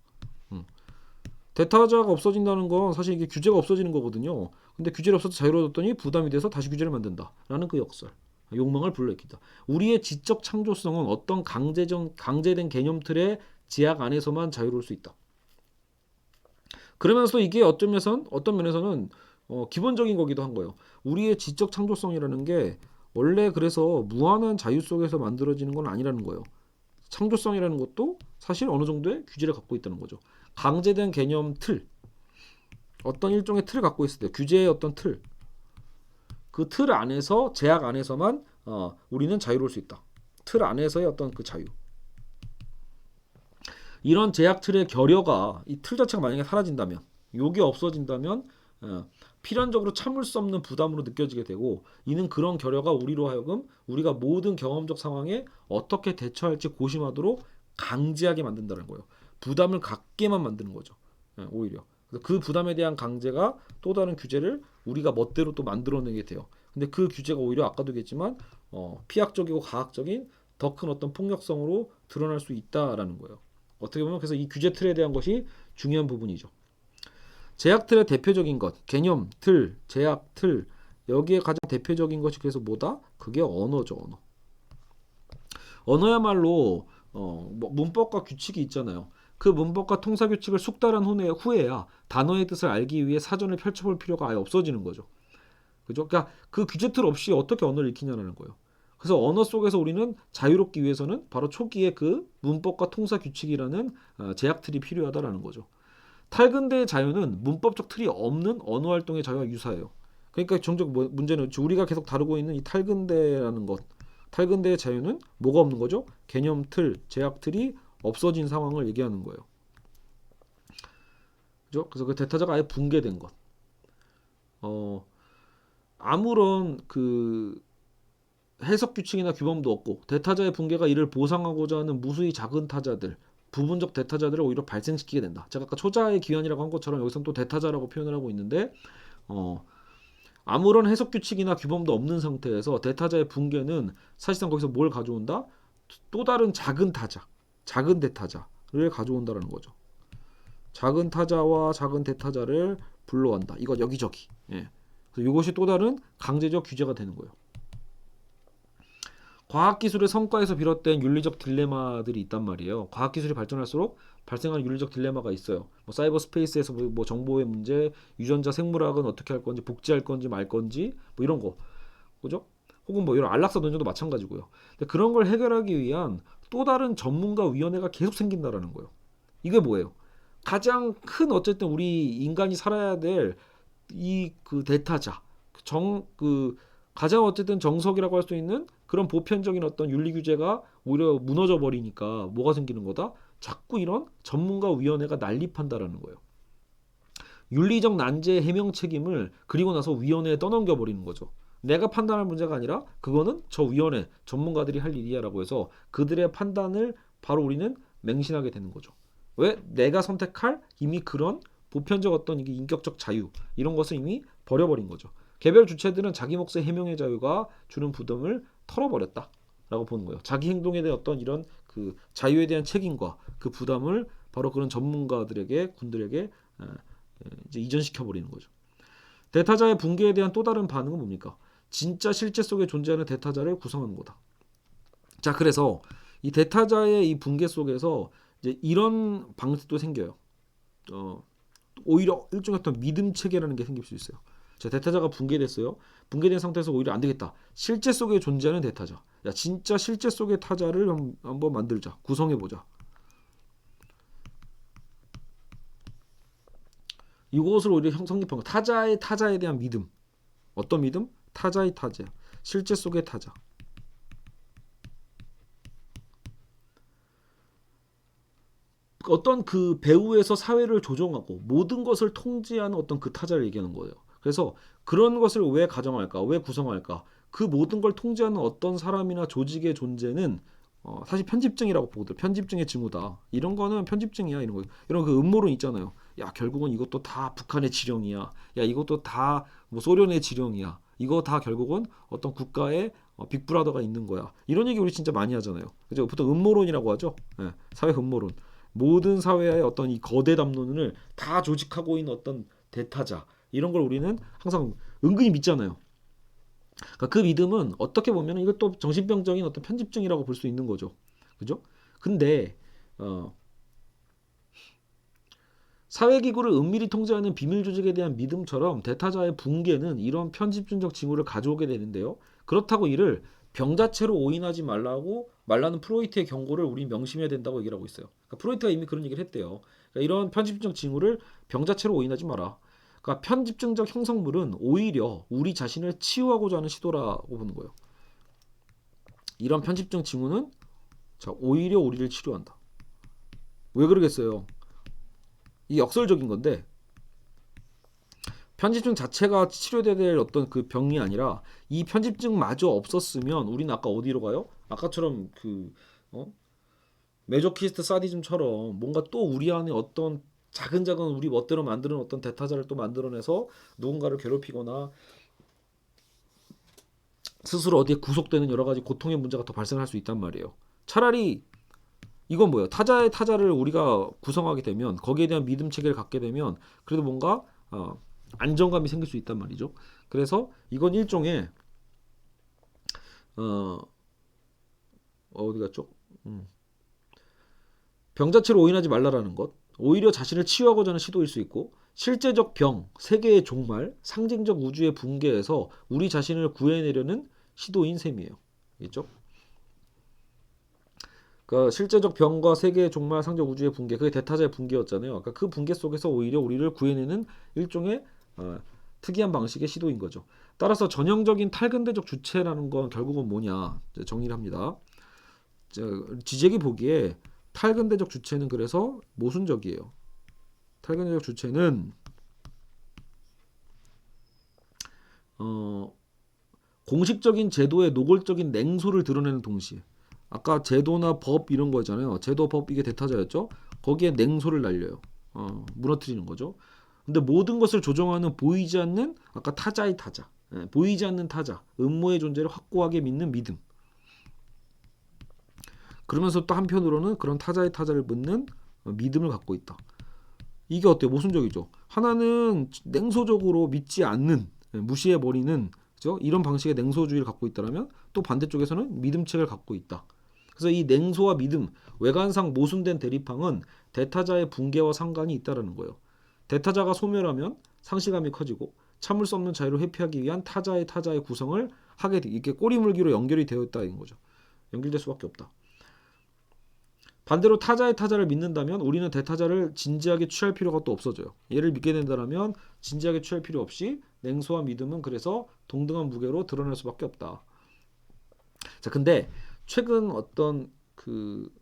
대타자가 없어진다는 건 사실 이게 규제가 없어지는 거거든요. 근데 규제를 없어서 자유로워졌더니 부담이 돼서 다시 규제를 만든다 라는 그 역설, 욕망을 불러일으킨다. 우리의 지적 창조성은 어떤 강제된 개념 틀의 제약 안에서만 자유로울 수 있다. 그러면서 이게 어떤 면에서는 기본적인 거기도 한 거예요. 우리의 지적 창조성이라는 게 원래 그래서 무한한 자유 속에서 만들어지는 건 아니라는 거예요. 창조성이라는 것도 사실 어느 정도의 규제를 갖고 있다는 거죠. 강제된 개념 틀, 어떤 일종의 틀을 갖고 있을 때, 규제의 어떤 틀, 그 틀 안에서, 제약 안에서만 우리는 자유로울 수 있다. 틀 안에서의 어떤 그 자유. 이런 제약 틀의 결여가, 이 틀 자체가 만약에 사라진다면, 요게 없어진다면 필연적으로 참을 수 없는 부담으로 느껴지게 되고, 이는 그런 결여가 우리로 하여금 우리가 모든 경험적 상황에 어떻게 대처할지 고심하도록 강제하게 만든다는 거예요. 부담을 갖게만 만드는 거죠. 오히려. 그래서 그 부담에 대한 강제가 또 다른 규제를 우리가 멋대로 또 만들어내게 돼요. 근데 그 규제가 오히려 아까도 얘기했지만 피약적이고 가학적인 더 큰 어떤 폭력성으로 드러날 수 있다라는 거예요. 어떻게 보면 그래서 이 규제 틀에 대한 것이 중요한 부분이죠. 제약 틀의 대표적인 것, 개념, 틀, 제약, 틀, 여기에 가장 대표적인 것이 그래서 뭐다? 그게 언어죠, 언어. 언어야말로 문법과 규칙이 있잖아요. 그 문법과 통사 규칙을 숙달한 후에야 단어의 뜻을 알기 위해 사전을 펼쳐볼 필요가 아예 없어지는 거죠. 그죠? 그러니까 그 규제 틀 없이 어떻게 언어를 익히냐는 거예요. 그래서 언어 속에서 우리는 자유롭기 위해서는 바로 초기에 그 문법과 통사 규칙이라는 제약 틀이 필요하다라는 거죠. 탈근대의 자유는 문법적 틀이 없는 언어 활동의 자유와 유사해요. 그러니까 종종 문제는 우리가 계속 다루고 있는 이 탈근대라는 것, 탈근대의 자유는 뭐가 없는 거죠? 개념 틀, 제약 틀이 없어진 상황을 얘기하는 거예요. 그죠? 그래서 그 대타자가 아예 붕괴된 것. 아무런 그 해석 규칙이나 규범도 없고 대타자의 붕괴가 이를 보상하고자 하는 무수히 작은 타자들, 부분적 대타자들을 오히려 발생시키게 된다. 제가 아까 초자의 기한이라고 한 것처럼 여기서는 또 대타자라고 표현을 하고 있는데 아무런 해석 규칙이나 규범도 없는 상태에서 대타자의 붕괴는 사실상 거기서 뭘 가져온다? 또 다른 작은 타자, 작은 대타자를 가져온다는 거죠. 작은 타자와 작은 대타자를 불러온다. 이거 여기저기. 예. 그래서 이것이 또 다른 강제적 규제가 되는 거예요. 과학기술의 성과에서 비롯된 윤리적 딜레마들이 있단 말이에요. 과학기술이 발전할수록 발생하는 윤리적 딜레마가 있어요. 뭐 사이버 스페이스에서 뭐 정보의 문제, 유전자 생물학은 어떻게 할 건지, 복제할 건지 말 건지, 뭐 이런 거, 그죠? 혹은 뭐 이런 안락사 논쟁도 마찬가지고요. 근데 그런 걸 해결하기 위한 또 다른 전문가 위원회가 계속 생긴다라는 거예요. 이게 뭐예요? 가장 큰 어쨌든 우리 인간이 살아야 될 이 그 대타자, 가장 어쨌든 정석이라고 할 수 있는 그런 보편적인 어떤 윤리 규제가 오히려 무너져 버리니까 뭐가 생기는 거다? 자꾸 이런 전문가 위원회가 난립한다라는 거예요. 윤리적 난제 해명 책임을 그리고 나서 위원회에 떠넘겨 버리는 거죠. 내가 판단할 문제가 아니라 그거는 저 위원회 전문가들이 할 일이야라고 해서 그들의 판단을 바로 우리는 맹신하게 되는 거죠. 왜? 내가 선택할 이미 그런 보편적 어떤 이게 인격적 자유 이런 것을 이미 버려버린 거죠. 개별 주체들은 자기 몫의 해명의 자유가 주는 부담을 털어버렸다라고 보는 거예요. 자기 행동에 대한 어떤 이런 그 자유에 대한 책임과 그 부담을 바로 그런 전문가들에게 군들에게 이제 이전시켜 버리는 거죠. 대타자의 붕괴에 대한 또 다른 반응은 뭡니까? 진짜 실제 속에 존재하는 대타자를 구성하는 거다. 자, 그래서 이 대타자의 이 붕괴 속에서 이제 이런 방식도 생겨요. 오히려 일종의 어떤 믿음 체계라는 게 생길 수 있어요. 자, 대타자가 붕괴됐어요. 붕괴된 상태에서 오히려 안 되겠다. 실제 속에 존재하는 대타자. 야, 진짜 실제 속의 타자를 한번 만들자. 구성해 보자. 이것을 오히려 성립한 거. 타자의 타자에 대한 믿음. 어떤 믿음? 타자의 타자. 실제 속의 타자. 어떤 그 배후에서 사회를 조종하고 모든 것을 통제하는 어떤 그 타자를 얘기하는 거예요. 그래서 그런 것을 왜 가정할까? 왜 구성할까? 그 모든 걸 통제하는 어떤 사람이나 조직의 존재는 사실 편집증이라고 보거든. 편집증의 징후다. 이런 거는 편집증이야. 이런 거. 이런 그 음모론 있잖아요. 야, 결국은 이것도 다 북한의 지령이야. 야, 이것도 다 뭐 소련의 지령이야. 이거 다 결국은 어떤 국가의 빅브라더가 있는 거야. 이런 얘기 우리 진짜 많이 하잖아요. 그죠? 보통 음모론이라고 하죠. 예, 사회 음모론. 모든 사회의 어떤 이 거대 담론을 다 조직하고 있는 어떤 대타자 이런 걸 우리는 항상 은근히 믿잖아요. 그러니까 그 믿음은 어떻게 보면 이것도 정신병적인 어떤 편집증이라고 볼 수 있는 거죠. 그죠? 근데 사회기구를 은밀히 통제하는 비밀 조직에 대한 믿음처럼 대타자의 붕괴는 이런 편집증적 징후를 가져오게 되는데요. 그렇다고 이를 병 자체로 오인하지 말라는 프로이트의 경고를 우리 명심해야 된다고 얘기를 하고 있어요. 그러니까 프로이트가 이미 그런 얘기를 했대요. 그러니까 이런 편집증적 징후를 병 자체로 오인하지 마라. 그러니까 편집증적 형성물은 오히려 우리 자신을 치유하고자 하는 시도라고 보는 거예요. 이런 편집증 징후는 자, 오히려 우리를 치료한다. 왜 그러겠어요? 이게 역설적인 건데 편집증 자체가 치료돼야 될 어떤 그 병이 아니라 이 편집증마저 없었으면 우리는 아까 어디로 가요? 아까처럼 그 메조키스트 사디즘처럼 뭔가 또 우리 안에 어떤 작은 우리 멋대로 만드는 어떤 대타자를 또 만들어내서 누군가를 괴롭히거나 스스로 어디에 구속되는 여러 가지 고통의 문제가 더 발생할 수 있단 말이에요. 차라리 이건 뭐예요? 타자의 타자를 우리가 구성하게 되면 거기에 대한 믿음 체계를 갖게 되면 그래도 뭔가 안정감이 생길 수 있단 말이죠. 그래서 이건 일종의 어디 갔죠? 병 자체로 오인하지 말라라는 것. 오히려 자신을 치유하고자 하는 시도일 수 있고 실제적 병, 세계의 종말, 상징적 우주의 붕괴에서 우리 자신을 구해내려는 시도인 셈이에요. 있죠? 그러니까 실제적 병과 세계의 종말, 상징적 우주의 붕괴, 그게 대타자의 붕괴였잖아요. 그러니까 그 붕괴 속에서 오히려 우리를 구해내는 일종의 특이한 방식의 시도인 거죠. 따라서 전형적인 탈근대적 주체라는 건 결국은 뭐냐 정리를 합니다. 지적이 보기에 탈근대적 주체는 그래서 모순적이에요. 탈근대적 주체는 공식적인 제도의 노골적인 냉소를 드러내는 동시에 아까 제도나 법 이런 거잖아요. 제도 법 이게 대타자였죠. 거기에 냉소를 날려요. 무너뜨리는 거죠. 근데 모든 것을 조정하는 보이지 않는 아까 타자의 타자, 보이지 않는 타자, 음모의 존재를 확고하게 믿는 믿음. 그러면서 또 한편으로는 그런 타자의 타자를 믿는 믿음을 갖고 있다. 이게 어때요? 모순적이죠. 하나는 냉소적으로 믿지 않는, 무시해버리는 그죠? 이런 방식의 냉소주의를 갖고 있다면 또 반대쪽에서는 믿음책을 갖고 있다. 그래서 이 냉소와 믿음, 외관상 모순된 대립항은 대타자의 붕괴와 상관이 있다라는 거예요. 대타자가 소멸하면 상실감이 커지고 참을 수 없는 자유를 회피하기 위한 타자의 구성을 하게 돼. 이게 꼬리물기로 연결이 되어 있다는 거죠. 연결될 수밖에 없다. 반대로 타자의 타자를 믿는다면 우리는 대타자를 진지하게 취할 필요가 또 없어져요. 얘를 믿게 된다면 진지하게 취할 필요 없이 냉소와 믿음은 그래서 동등한 무게로 드러날 수밖에 없다. 자, 근데 최근 어떤 그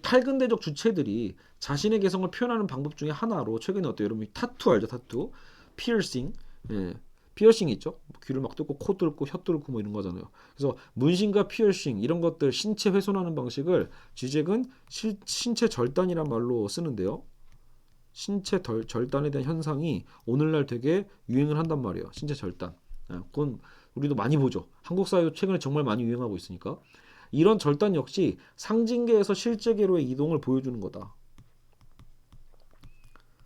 탈근대적 주체들이 자신의 개성을 표현하는 방법 중에 하나로 최근에 어때요? 여러분 타투 알죠? 타투, 피어싱, 피어싱 있죠? 귀를 막 뚫고 코 뚫고 혀 뚫고 뭐 이런 거잖아요. 그래서 문신과 피어싱 이런 것들 신체 훼손하는 방식을 지잭은 신체 절단이란 말로 쓰는데요. 신체 절단에 대한 현상이 오늘날 되게 유행을 한단 말이에요. 신체 절단. 그건 우리도 많이 보죠. 한국 사회도 최근에 정말 많이 유행하고 있으니까. 이런 절단 역시 상징계에서 실제계로의 이동을 보여주는 거다.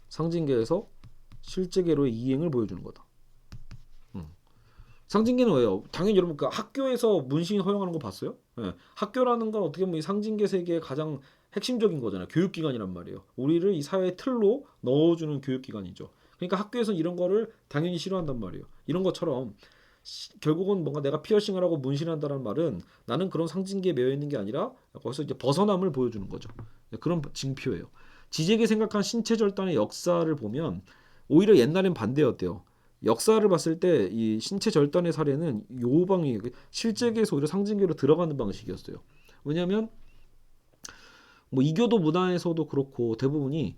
상징계에서 실제계로의 이행을 보여주는 거다. 상징계는 왜요? 당연히 여러분 그 학교에서 문신 허용하는 거 봤어요? 예. 학교라는 건 어떻게 보면 이 상징계 세계의 가장 핵심적인 거잖아요. 교육기관이란 말이에요. 우리를 이 사회의 틀로 넣어주는 교육기관이죠. 그러니까 학교에서는 이런 거를 당연히 싫어한단 말이에요. 이런 것처럼 결국은 뭔가 내가 피어싱을 하고 문신한다는 말은 나는 그런 상징계에 매여 있는 게 아니라 거기서 이제 벗어남을 보여주는 거죠. 그런 징표예요. 지제게 생각한 신체 절단의 역사를 보면 오히려 옛날엔 반대였대요. 역사를 봤을 때 이 신체 절단의 사례는 요 방이 실제계에서 오히려 상징계로 들어가는 방식이었어요. 왜냐하면 뭐 이교도 문화에서도 그렇고 대부분이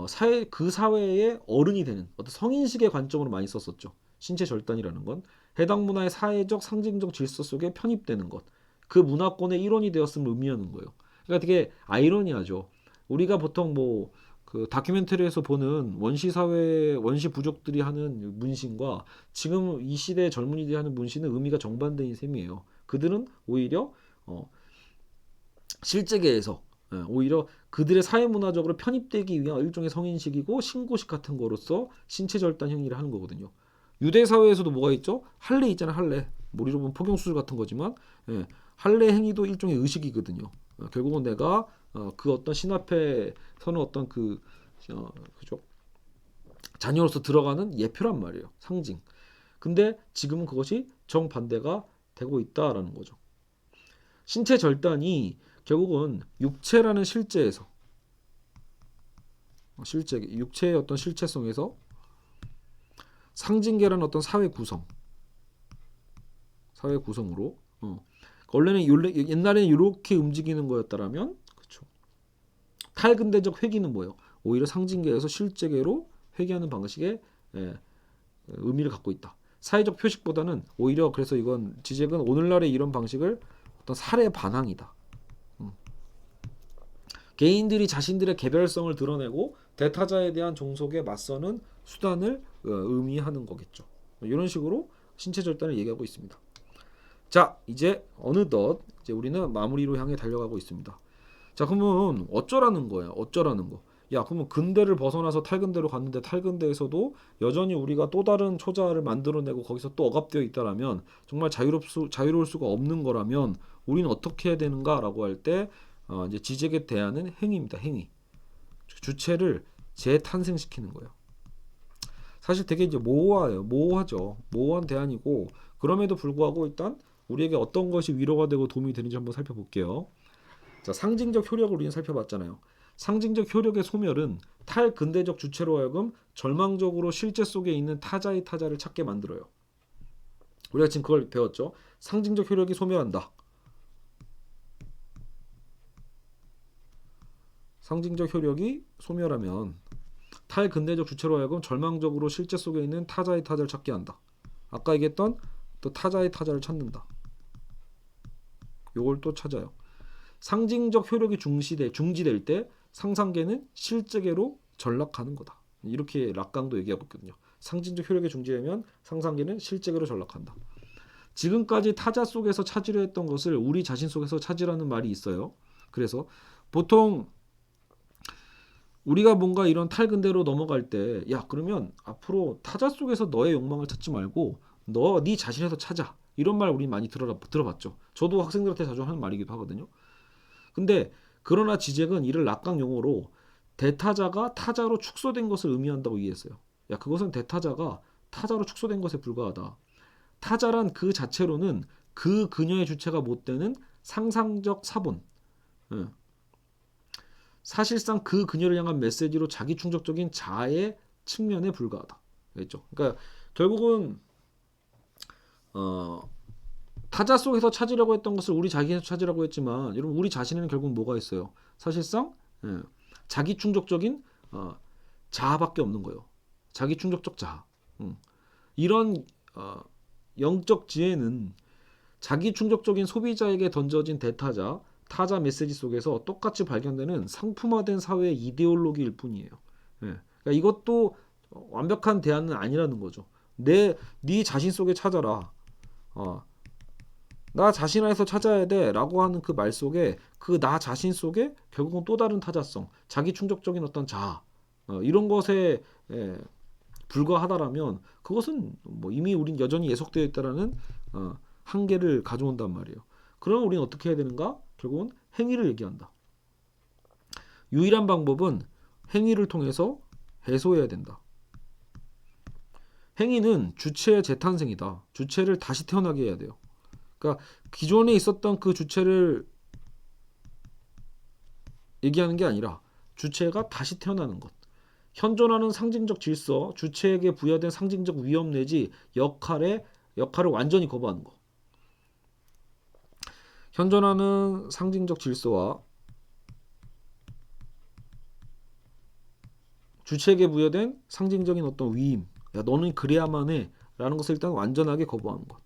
사회 그 사회의 어른이 되는 어떤 성인식의 관점으로 많이 썼었죠. 신체 절단이라는 건 해당 문화의 사회적 상징적 질서 속에 편입되는 것, 그 문화권의 일원이 되었음을 의미하는 거예요. 그러니까 되게 아이러니하죠. 우리가 보통 뭐 그 다큐멘터리에서 보는 원시 사회 원시 부족들이 하는 문신과 지금 이 시대 젊은이들이 하는 문신은 의미가 정반대인 셈이에요. 그들은 오히려 실제계에서 오히려 그들의 사회문화적으로 편입되기 위한 일종의 성인식이고 신고식 같은 거로서 신체 절단 행위를 하는 거거든요. 유대 사회에서도 뭐가 있죠? 할례 있잖아요. 할례. 머리로 보면 포경수술 같은 거지만 할례 행위도 일종의 의식이거든요. 결국은 내가 그 어떤 신 앞에 서는 어떤 그죠? 자녀로서 들어가는 예표란 말이에요. 상징. 근데 지금은 그것이 정반대가 되고 있다라는 거죠. 신체 절단이 결국은 육체라는 실제에서 육체의 어떤 실체성에서 상징계라는 어떤 사회 구성으로 원래는 옛날에는 이렇게 움직이는 거였다라면 그렇죠. 탈근대적 회귀는 뭐예요? 오히려 상징계에서 실제계로 회귀하는 방식의 의미를 갖고 있다. 사회적 표식보다는 오히려 그래서 이건 지잭은 오늘날의 이런 방식을 어떤 사례 반항이다. 개인들이 자신들의 개별성을 드러내고 대타자에 대한 종속에 맞서는 수단을 의미하는 거겠죠. 이런 식으로 신체 절단을 얘기하고 있습니다. 자, 이제 어느덧 이제 우리는 마무리로 향해 달려가고 있습니다. 자, 그러면 어쩌라는 거예요? 어쩌라는 거? 야, 그러면 근대를 벗어나서 탈근대로 갔는데 탈근대에서도 여전히 우리가 또 다른 초자를 만들어내고 거기서 또 억압되어 있다라면 정말 자유로울 수가 없는 거라면 우리는 어떻게 해야 되는가라고 할 때 이제 지적에 대하는 행위입니다. 행위. 주체를 재탄생시키는 거예요. 사실 되게 이제 모호하죠. 모호한 대안이고 그럼에도 불구하고 일단 우리에게 어떤 것이 위로가 되고 도움이 되는지 한번 살펴볼게요. 자, 상징적 효력을 우리는 살펴봤잖아요. 상징적 효력의 소멸은 탈근대적 주체로 하여금 절망적으로 실제 속에 있는 타자의 타자를 찾게 만들어요. 우리가 지금 그걸 배웠죠. 상징적 효력이 소멸한다. 상징적 효력이 소멸하면 탈근대적 주체로 하여금 절망적으로 실제 속에 있는 타자의 타자를 찾게 한다. 아까 얘기했던 또 타자의 타자를 찾는다. 요걸 또 찾아요. 상징적 효력이 중지될 때 상상계는 실제계로 전락하는 거다. 이렇게 락강도 얘기하고 있거든요. 상징적 효력이 중지되면 상상계는 실제계로 전락한다. 지금까지 타자 속에서 찾으려 했던 것을 우리 자신 속에서 찾으라는 말이 있어요. 그래서 보통 우리가 뭔가 이런 탈근대로 넘어갈 때, 야, 그러면 앞으로 타자 속에서 너의 욕망을 찾지 말고 네 자신에서 찾아. 이런 말 우리 많이 들어봤죠. 저도 학생들한테 자주 하는 말이기도 하거든요. 근데 그러나 지잭은 이를 락강 용어로 대타자가 타자로 축소된 것을 의미한다고 이해했어요. 야, 그것은 대타자가 타자로 축소된 것에 불과하다. 타자란 그 자체로는 그 그녀의 주체가 못 되는 상상적 사본. 예. 사실상 그 그녀를 향한 메시지로 자기 충족적인 자아의 측면에 불과하다. 그렇죠? 그러니까 결국은 타자 속에서 찾으려고 했던 것을 우리 자기에서 찾으려고 했지만 여러분 우리 자신에는 결국 뭐가 있어요? 사실상 자기 충족적인 자아밖에 없는 거예요. 자기 충족적 자아. 이런 어, 영적 지혜는 자기 충족적인 소비자에게 던져진 대타자, 타자 메시지 속에서 똑같이 발견되는 상품화된 사회의 이데올로기일 뿐이에요. 예. 그러니까 이것도 완벽한 대안은 아니라는 거죠. 네 자신 속에 찾아라. 어, 나 자신 안에서 찾아야 돼라고 하는 그 말 속에 그 나 자신 속에 결국은 또 다른 타자성, 자기 충족적인 어떤 자아 이런 것에 불과하다라면 그것은 뭐 이미 우린 여전히 예속되어 있다라는 한계를 가져온단 말이에요. 그럼 우리는 어떻게 해야 되는가? 결국은 행위를 얘기한다. 유일한 방법은 행위를 통해서 해소해야 된다. 행위는 주체의 재탄생이다. 주체를 다시 태어나게 해야 돼요. 그러니까 기존에 있었던 그 주체를 얘기하는 게 아니라 주체가 다시 태어나는 것. 현존하는 상징적 질서, 주체에게 부여된 상징적 위험 내지 역할을 완전히 거부하는 것. 현존하는 상징적 질서와 주체에게 부여된 상징적인 어떤 위임, 야 너는 그래야만 해라는 것을 일단 완전하게 거부하는 것.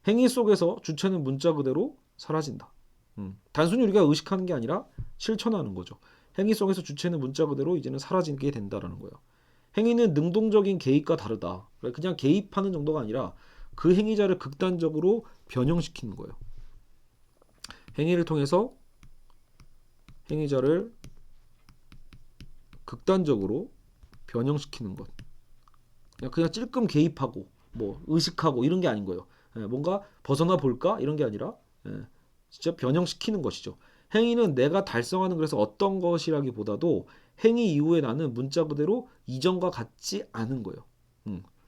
행위 속에서 주체는 문자 그대로 사라진다. 단순히 우리가 의식하는 게 아니라 실천하는 거죠. 행위 속에서 주체는 문자 그대로 이제는 사라지게 된다라는 거예요. 행위는 능동적인 개입과 다르다. 그냥 개입하는 정도가 아니라 그 행위자를 극단적으로 변형시키는 거예요. 행위를 통해서 행위자를 극단적으로 변형시키는 것. 그냥 찔끔 개입하고 뭐 의식하고 이런 게 아닌 거예요. 뭔가 벗어나 볼까 이런 게 아니라 진짜 변형시키는 것이죠. 행위는 내가 달성하는 그래서 어떤 것이라기보다도 행위 이후에 나는 문자 그대로 이전과 같지 않은 거예요.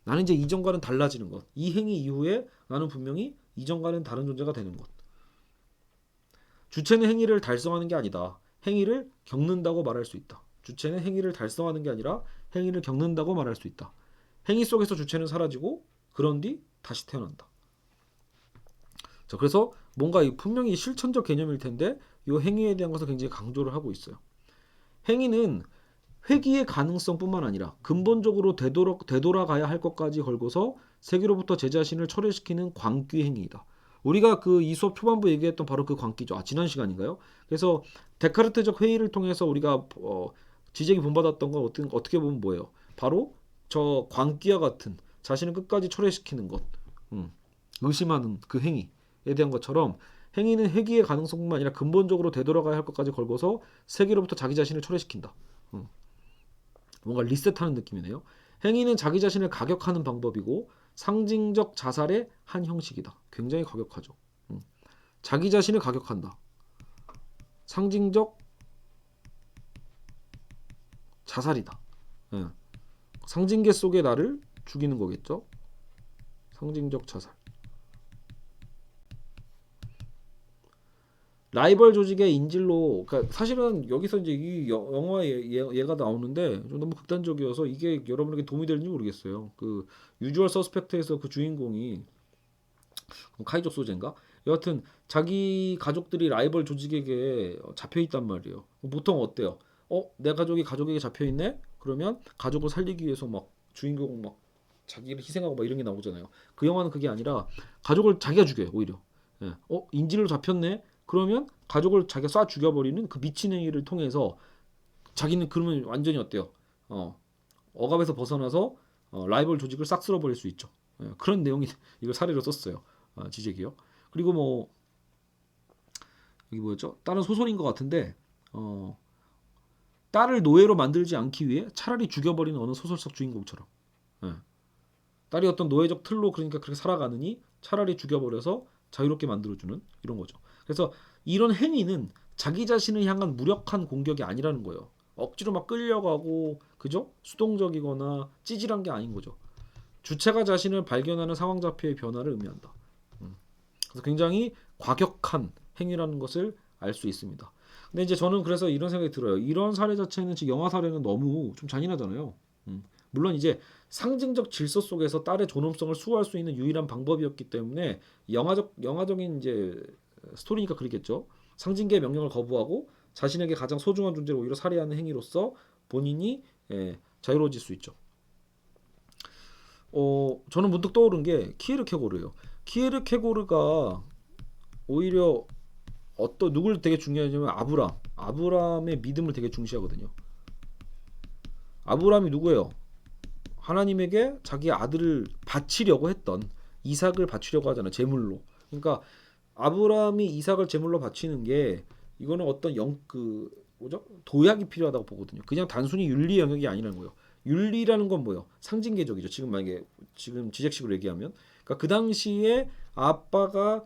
나는 이제 이전과는 달라지는 것. 이 행위 이후에 나는 분명히 이전과는 다른 존재가 되는 것. 주체는 행위를 달성하는 게 아니다. 행위를 겪는다고 말할 수 있다. 주체는 행위를 달성하는 게 아니라 행위를 겪는다고 말할 수 있다. 행위 속에서 주체는 사라지고 그런 뒤 다시 태어난다. 자, 그래서 뭔가 분명히 실천적 개념일 텐데 이 행위에 대한 것을 굉장히 강조를 하고 있어요. 행위는 회귀의 가능성뿐만 아니라 근본적으로 되돌아가야 할 것까지 걸고서 세계로부터 제 자신을 철회시키는 광기 행위이다. 우리가 그 이 수업 초반부 얘기했던 바로 그 광기죠. 지난 시간인가요? 그래서 데카르트적 회의를 통해서 우리가 지적이 본받았던 건 어떻게 보면 뭐예요? 바로 저 광기와 같은 자신을 끝까지 철회시키는 것, 의심하는 그 행위에 대한 것처럼 행위는 회귀의 가능성뿐만 아니라 근본적으로 되돌아가야 할 것까지 걸고서 세계로부터 자기 자신을 철회시킨다. 뭔가 리셋하는 느낌이네요. 행위는 자기 자신을 가격하는 방법이고 상징적 자살의 한 형식이다. 굉장히 과격하죠. 자기 자신을 가격한다. 상징적 자살이다. 상징계 속의 나를 죽이는 거겠죠. 상징적 자살. 라이벌 조직의 인질로, 그러니까 사실은 여기서 이제 이 영화에 얘가 나오는데 좀 너무 극단적이어서 이게 여러분에게 도움이 될지 모르겠어요. 그 유주얼 서스펙트에서 그 주인공이 카이족 소재인가? 여하튼 자기 가족들이 라이벌 조직에게 잡혀 있단 말이에요. 보통 어때요? 내 가족이 가족에게 잡혀 있네? 그러면 가족을 살리기 위해서 막 주인공 막 자기를 희생하고 막 이런 게 나오잖아요. 그 영화는 그게 아니라 가족을 자기가 죽여요, 오히려. 예. 인질로 잡혔네? 그러면 가족을 자기가 쏴 죽여버리는 그 미친 행위를 통해서 자기는 그러면 완전히 어때요? 억압에서 벗어나서 라이벌 조직을 싹 쓸어버릴 수 있죠. 그런 내용이 이걸 사례로 썼어요. 지적이요. 그리고 뭐 여기 뭐였죠? 다른 소설인 것 같은데 딸을 노예로 만들지 않기 위해 차라리 죽여버리는 어느 소설 속 주인공처럼 딸이 어떤 노예적 틀로 그러니까 그렇게 살아가느니 차라리 죽여버려서 자유롭게 만들어주는 이런 거죠. 그래서 이런 행위는 자기 자신을 향한 무력한 공격이 아니라는 거예요. 억지로 막 끌려가고 그죠? 수동적이거나 찌질한 게 아닌 거죠. 주체가 자신을 발견하는 상황 자표의 변화를 의미한다. 그래서 굉장히 과격한 행위라는 것을 알 수 있습니다. 근데 이제 저는 그래서 이런 생각이 들어요. 이런 사례 자체는 지금 영화 사례는 너무 좀 잔인하잖아요. 물론 이제 상징적 질서 속에서 딸의 존엄성을 수호할 수 있는 유일한 방법이었기 때문에 영화적인 이제 스토리니까 그러겠죠. 상징계의 명령을 거부하고 자신에게 가장 소중한 존재를 오히려 살해하는 행위로서 본인이 자유로워질 수 있죠. 저는 문득 떠오른 게 키에르케고르예요. 키에르케고르가 오히려 누굴 되게 중요하냐면 아브라함의 믿음을 되게 중시하거든요. 아브라함이 누구예요? 하나님에게 자기 아들을 바치려고 했던 이삭을 바치려고 하잖아요. 제물로. 그러니까 아브라함이 이삭을 제물로 바치는 게 이거는 어떤 뭐죠? 도약이 필요하다고 보거든요. 그냥 단순히 윤리 영역이 아니라는 거예요. 윤리라는 건 뭐예요? 상징계적이죠. 지금 지적식으로 얘기하면, 그러니까 그 당시에 아빠가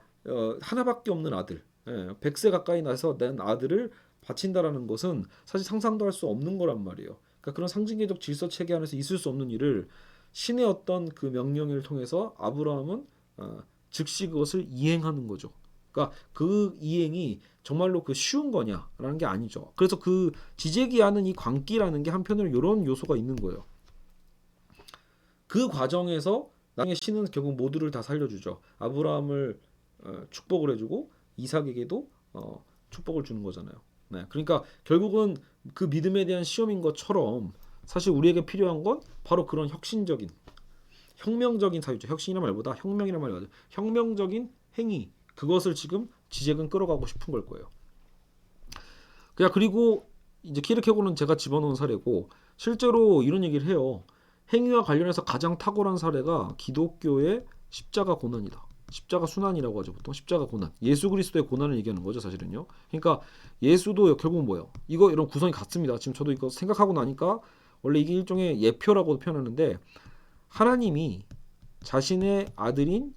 하나밖에 없는 아들, 100세 가까이 나서 낸 아들을 바친다라는 것은 사실 상상도 할 수 없는 거란 말이에요. 그러니까 그런 상징계적 질서 체계 안에서 있을 수 없는 일을 신의 어떤 그 명령을 통해서 아브라함은 즉시 그것을 이행하는 거죠. 그러니까 그 이행이 정말로 그 쉬운 거냐라는 게 아니죠. 그래서 그 지제기하는 이 광기라는 게 한편으로 이런 요소가 있는 거예요. 그 과정에서 나중에 신은 결국 모두를 다 살려주죠. 아브라함을 축복을 해주고 이삭에게도 축복을 주는 거잖아요. 네, 그러니까 결국은 그 믿음에 대한 시험인 것처럼 사실 우리에게 필요한 건 바로 그런 혁명적인 사유죠. 혁신이란 말보다 혁명이란 말이 맞아요. 혁명적인 행위, 그것을 지금 지적은 끌어가고 싶은 걸 거예요. 그리고 이제 키르케고는 제가 집어넣은 사례고, 실제로 이런 얘기를 해요. 행위와 관련해서 가장 탁월한 사례가 기독교의 십자가 고난이다. 십자가 순환이라고 하죠. 보통 십자가 고난. 예수 그리스도의 고난을 얘기하는 거죠, 사실은요. 그러니까 예수도 결국은 뭐예요? 이런 구성이 같습니다. 지금 저도 이거 생각하고 나니까 원래 이게 일종의 예표라고 표현하는데, 하나님이 자신의 아들인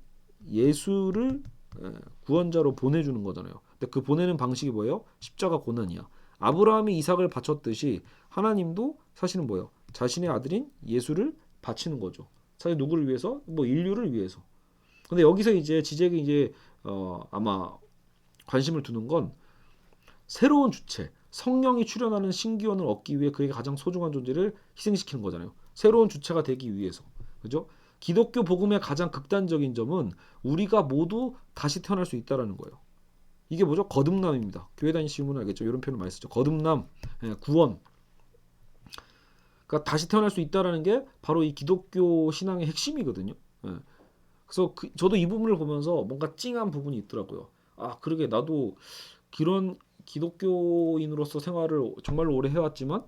예수를 구원자로 보내주는 거잖아요. 근데 그 보내는 방식이 뭐예요? 십자가 고난이야. 아브라함이 이삭을 바쳤듯이 하나님도 사실은 뭐예요? 자신의 아들인 예수를 바치는 거죠. 사실 누구를 위해서? 뭐 인류를 위해서. 근데 여기서 이제 지적이 이제 아마 관심을 두는 건 새로운 주체, 성령이 출현하는 신기원을 얻기 위해 그에게 가장 소중한 존재를 희생시키는 거잖아요. 새로운 주체가 되기 위해서. 그죠? 기독교 복음의 가장 극단적인 점은 우리가 모두 다시 태어날 수 있다라는 거예요. 이게 뭐죠? 거듭남입니다. 교회 다니시면 알겠죠? 이런 표현을 많이 쓰죠. 거듭남, 구원. 그러니까 다시 태어날 수 있다라는 게 바로 이 기독교 신앙의 핵심이거든요. 그래서 저도 이 부분을 보면서 뭔가 찡한 부분이 있더라고요. 아, 그러게 나도 그런 기독교인으로서 생활을 정말로 오래 해왔지만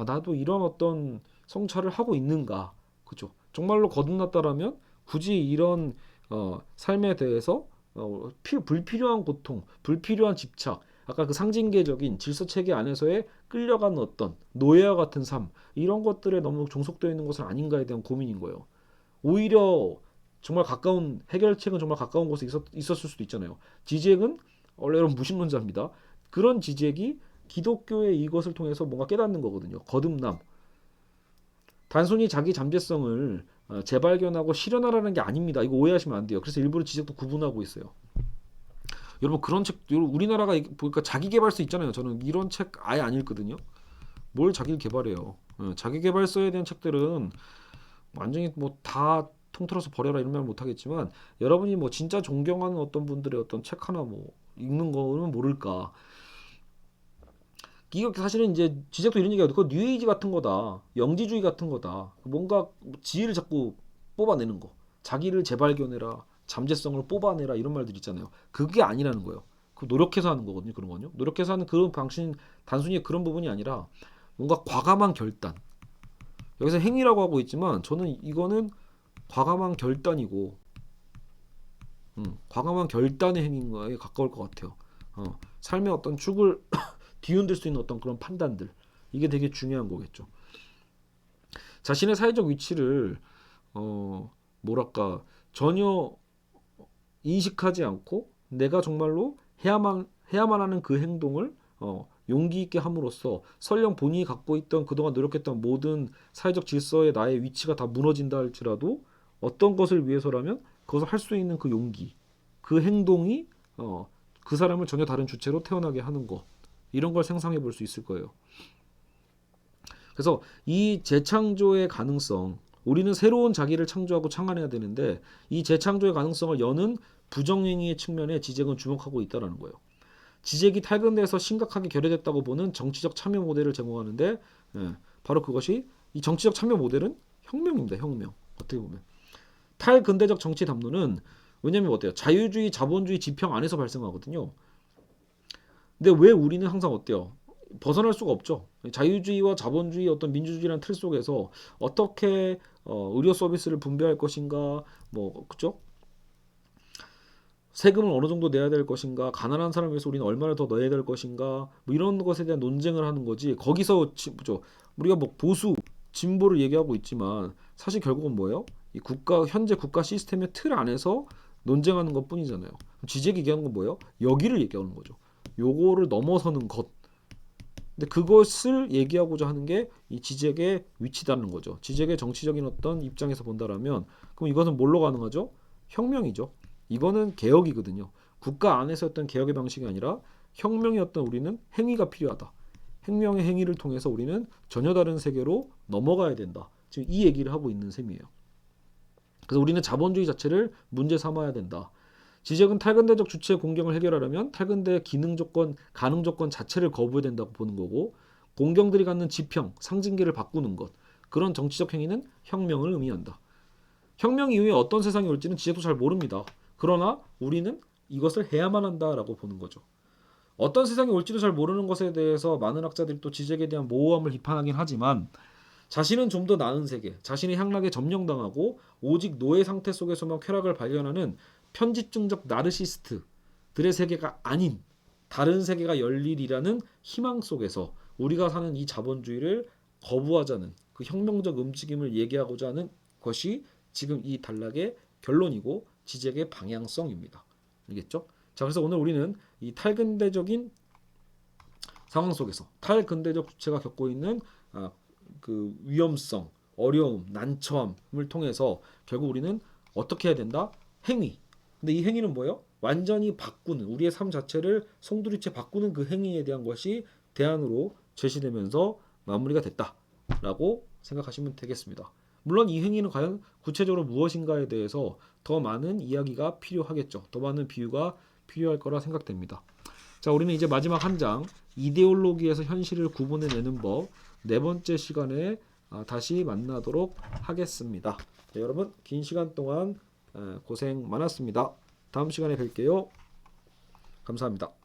나도 이런 어떤 성찰을 하고 있는가, 그죠? 정말로 거듭났다라면 굳이 이런 삶에 대해서 불필요한 고통, 불필요한 집착, 아까 그 상징계적인 질서체계 안에서의 끌려가는 어떤 노예와 같은 삶, 이런 것들에 너무 종속되어 있는 것은 아닌가에 대한 고민인 거예요. 오히려 정말 가까운 해결책은 정말 가까운 곳에 있었을 수도 있잖아요. 지젝은 원래 이런 무신론자입니다. 그런 지젝이 기독교의 이것을 통해서 뭔가 깨닫는 거거든요. 거듭남. 단순히 자기 잠재성을 재발견하고 실현하라는 게 아닙니다. 이거 오해하시면 안 돼요. 그래서 일부러 지적도 구분하고 있어요. 여러분 그런 책, 우리나라가 보니까 자기계발서 있잖아요. 저는 이런 책 아예 안 읽거든요. 뭘 자기를 개발해요. 자기계발서에 대한 책들은 완전히 뭐 다 통틀어서 버려라 이런 말 못하겠지만, 여러분이 뭐 진짜 존경하는 어떤 분들의 어떤 책 하나 뭐 읽는 거는 모를까. 이게 사실은 이제 지적도 이런 얘기가, 그 뉴에이지 같은 거다, 영지주의 같은 거다, 뭔가 지혜를 자꾸 뽑아내는 거, 자기를 재발견해라, 잠재성을 뽑아내라, 이런 말들 있잖아요. 그게 아니라는 거예요. 그 노력해서 하는 거거든요. 그런 건요. 노력해서 하는 그런 방식, 단순히 그런 부분이 아니라 뭔가 과감한 결단. 여기서 행위라고 하고 있지만 저는 이거는 과감한 결단이고, 과감한 결단의 행위인 거에 가까울 것 같아요. 삶의 어떤 축을 뒤흔들 수 있는 어떤 그런 판단들, 이게 되게 중요한 거겠죠. 자신의 사회적 위치를 뭐랄까 전혀 인식하지 않고 내가 정말로 해야만 하는 그 행동을 용기 있게 함으로써 설령 본인이 갖고 있던 그동안 노력했던 모든 사회적 질서의 나의 위치가 다 무너진다 할지라도 어떤 것을 위해서라면 그것을 할 수 있는 그 용기, 그 행동이 그 사람을 전혀 다른 주체로 태어나게 하는 것, 이런 걸 상상해 볼 수 있을 거예요. 그래서 이 재창조의 가능성, 우리는 새로운 자기를 창조하고 창안해야 되는데 이 재창조의 가능성을 여는 부정행위의 측면에 지적은 주목하고 있다는 거예요. 지적이 탈근돼서 심각하게 결여됐다고 보는 정치적 참여 모델을 제공하는데 바로 그것이 이 정치적 참여 모델은 혁명입니다. 혁명. 어떻게 보면 탈근대적 정치 담론은 왜냐면 어때요? 자유주의, 자본주의 지평 안에서 발생하거든요. 근데 왜 우리는 항상 어때요? 벗어날 수가 없죠. 자유주의와 자본주의 어떤 민주주의라는 틀 속에서 어떻게 의료 서비스를 분배할 것인가, 뭐 그죠? 세금을 어느 정도 내야 될 것인가, 가난한 사람을 위해서 우리는 얼마나 더 넣어야 될 것인가, 뭐 이런 것에 대한 논쟁을 하는 거지. 거기서 그죠? 우리가 뭐 보수, 진보를 얘기하고 있지만 사실 결국은 뭐예요? 이 현재 국가 시스템의 틀 안에서 논쟁하는 것뿐이잖아요. 지적 얘기하는 건 뭐예요? 여기를 얘기하는 거죠. 요거를 넘어서는 것. 근데 그것을 얘기하고자 하는 게 이 지적의 위치다는 거죠. 지적의 정치적인 어떤 입장에서 본다라면 그럼 이것은 뭘로 가능하죠? 혁명이죠. 이거는 개혁이거든요. 국가 안에서 어떤 개혁의 방식이 아니라 혁명의 어떤 우리는 행위가 필요하다. 혁명의 행위를 통해서 우리는 전혀 다른 세계로 넘어가야 된다. 지금 이 얘기를 하고 있는 셈이에요. 그래서 우리는 자본주의 자체를 문제 삼아야 된다. 지적은 탈근대적 주체의 공경을 해결하려면 탈근대의 기능 조건, 가능 조건 자체를 거부해야 된다고 보는 거고 공경들이 갖는 지평, 상징계를 바꾸는 것 그런 정치적 행위는 혁명을 의미한다. 혁명 이후에 어떤 세상이 올지는 지적도 잘 모릅니다. 그러나 우리는 이것을 해야만 한다라고 보는 거죠. 어떤 세상이 올지도 잘 모르는 것에 대해서 많은 학자들이 또 지적에 대한 모호함을 비판하긴 하지만 자신은 좀 더 나은 세계, 자신의 향락에 점령당하고 오직 노예 상태 속에서만 쾌락을 발견하는 편집증적 나르시스트들의 세계가 아닌 다른 세계가 열리리라는 희망 속에서 우리가 사는 이 자본주의를 거부하자는 그 혁명적 움직임을 얘기하고자 하는 것이 지금 이 단락의 결론이고 지적의 방향성입니다. 알겠죠? 자, 그래서 오늘 우리는 이 탈근대적인 상황 속에서 탈근대적 주체가 겪고 있는 그 위험성, 어려움, 난처함을 통해서 결국 우리는 어떻게 해야 된다? 행위. 근데 이 행위는 뭐예요? 완전히 바꾸는 우리의 삶 자체를 송두리째 바꾸는 그 행위에 대한 것이 대안으로 제시되면서 마무리가 됐다라고 생각하시면 되겠습니다. 물론 이 행위는 과연 구체적으로 무엇인가에 대해서 더 많은 이야기가 필요하겠죠. 더 많은 비유가 필요할 거라 생각됩니다. 자, 우리는 이제 마지막 한 장 이데올로기에서 현실을 구분해내는 법 네 번째 시간에 다시 만나도록 하겠습니다. 자, 여러분 긴 시간 동안 고생 많았습니다. 다음 시간에 뵐게요. 감사합니다.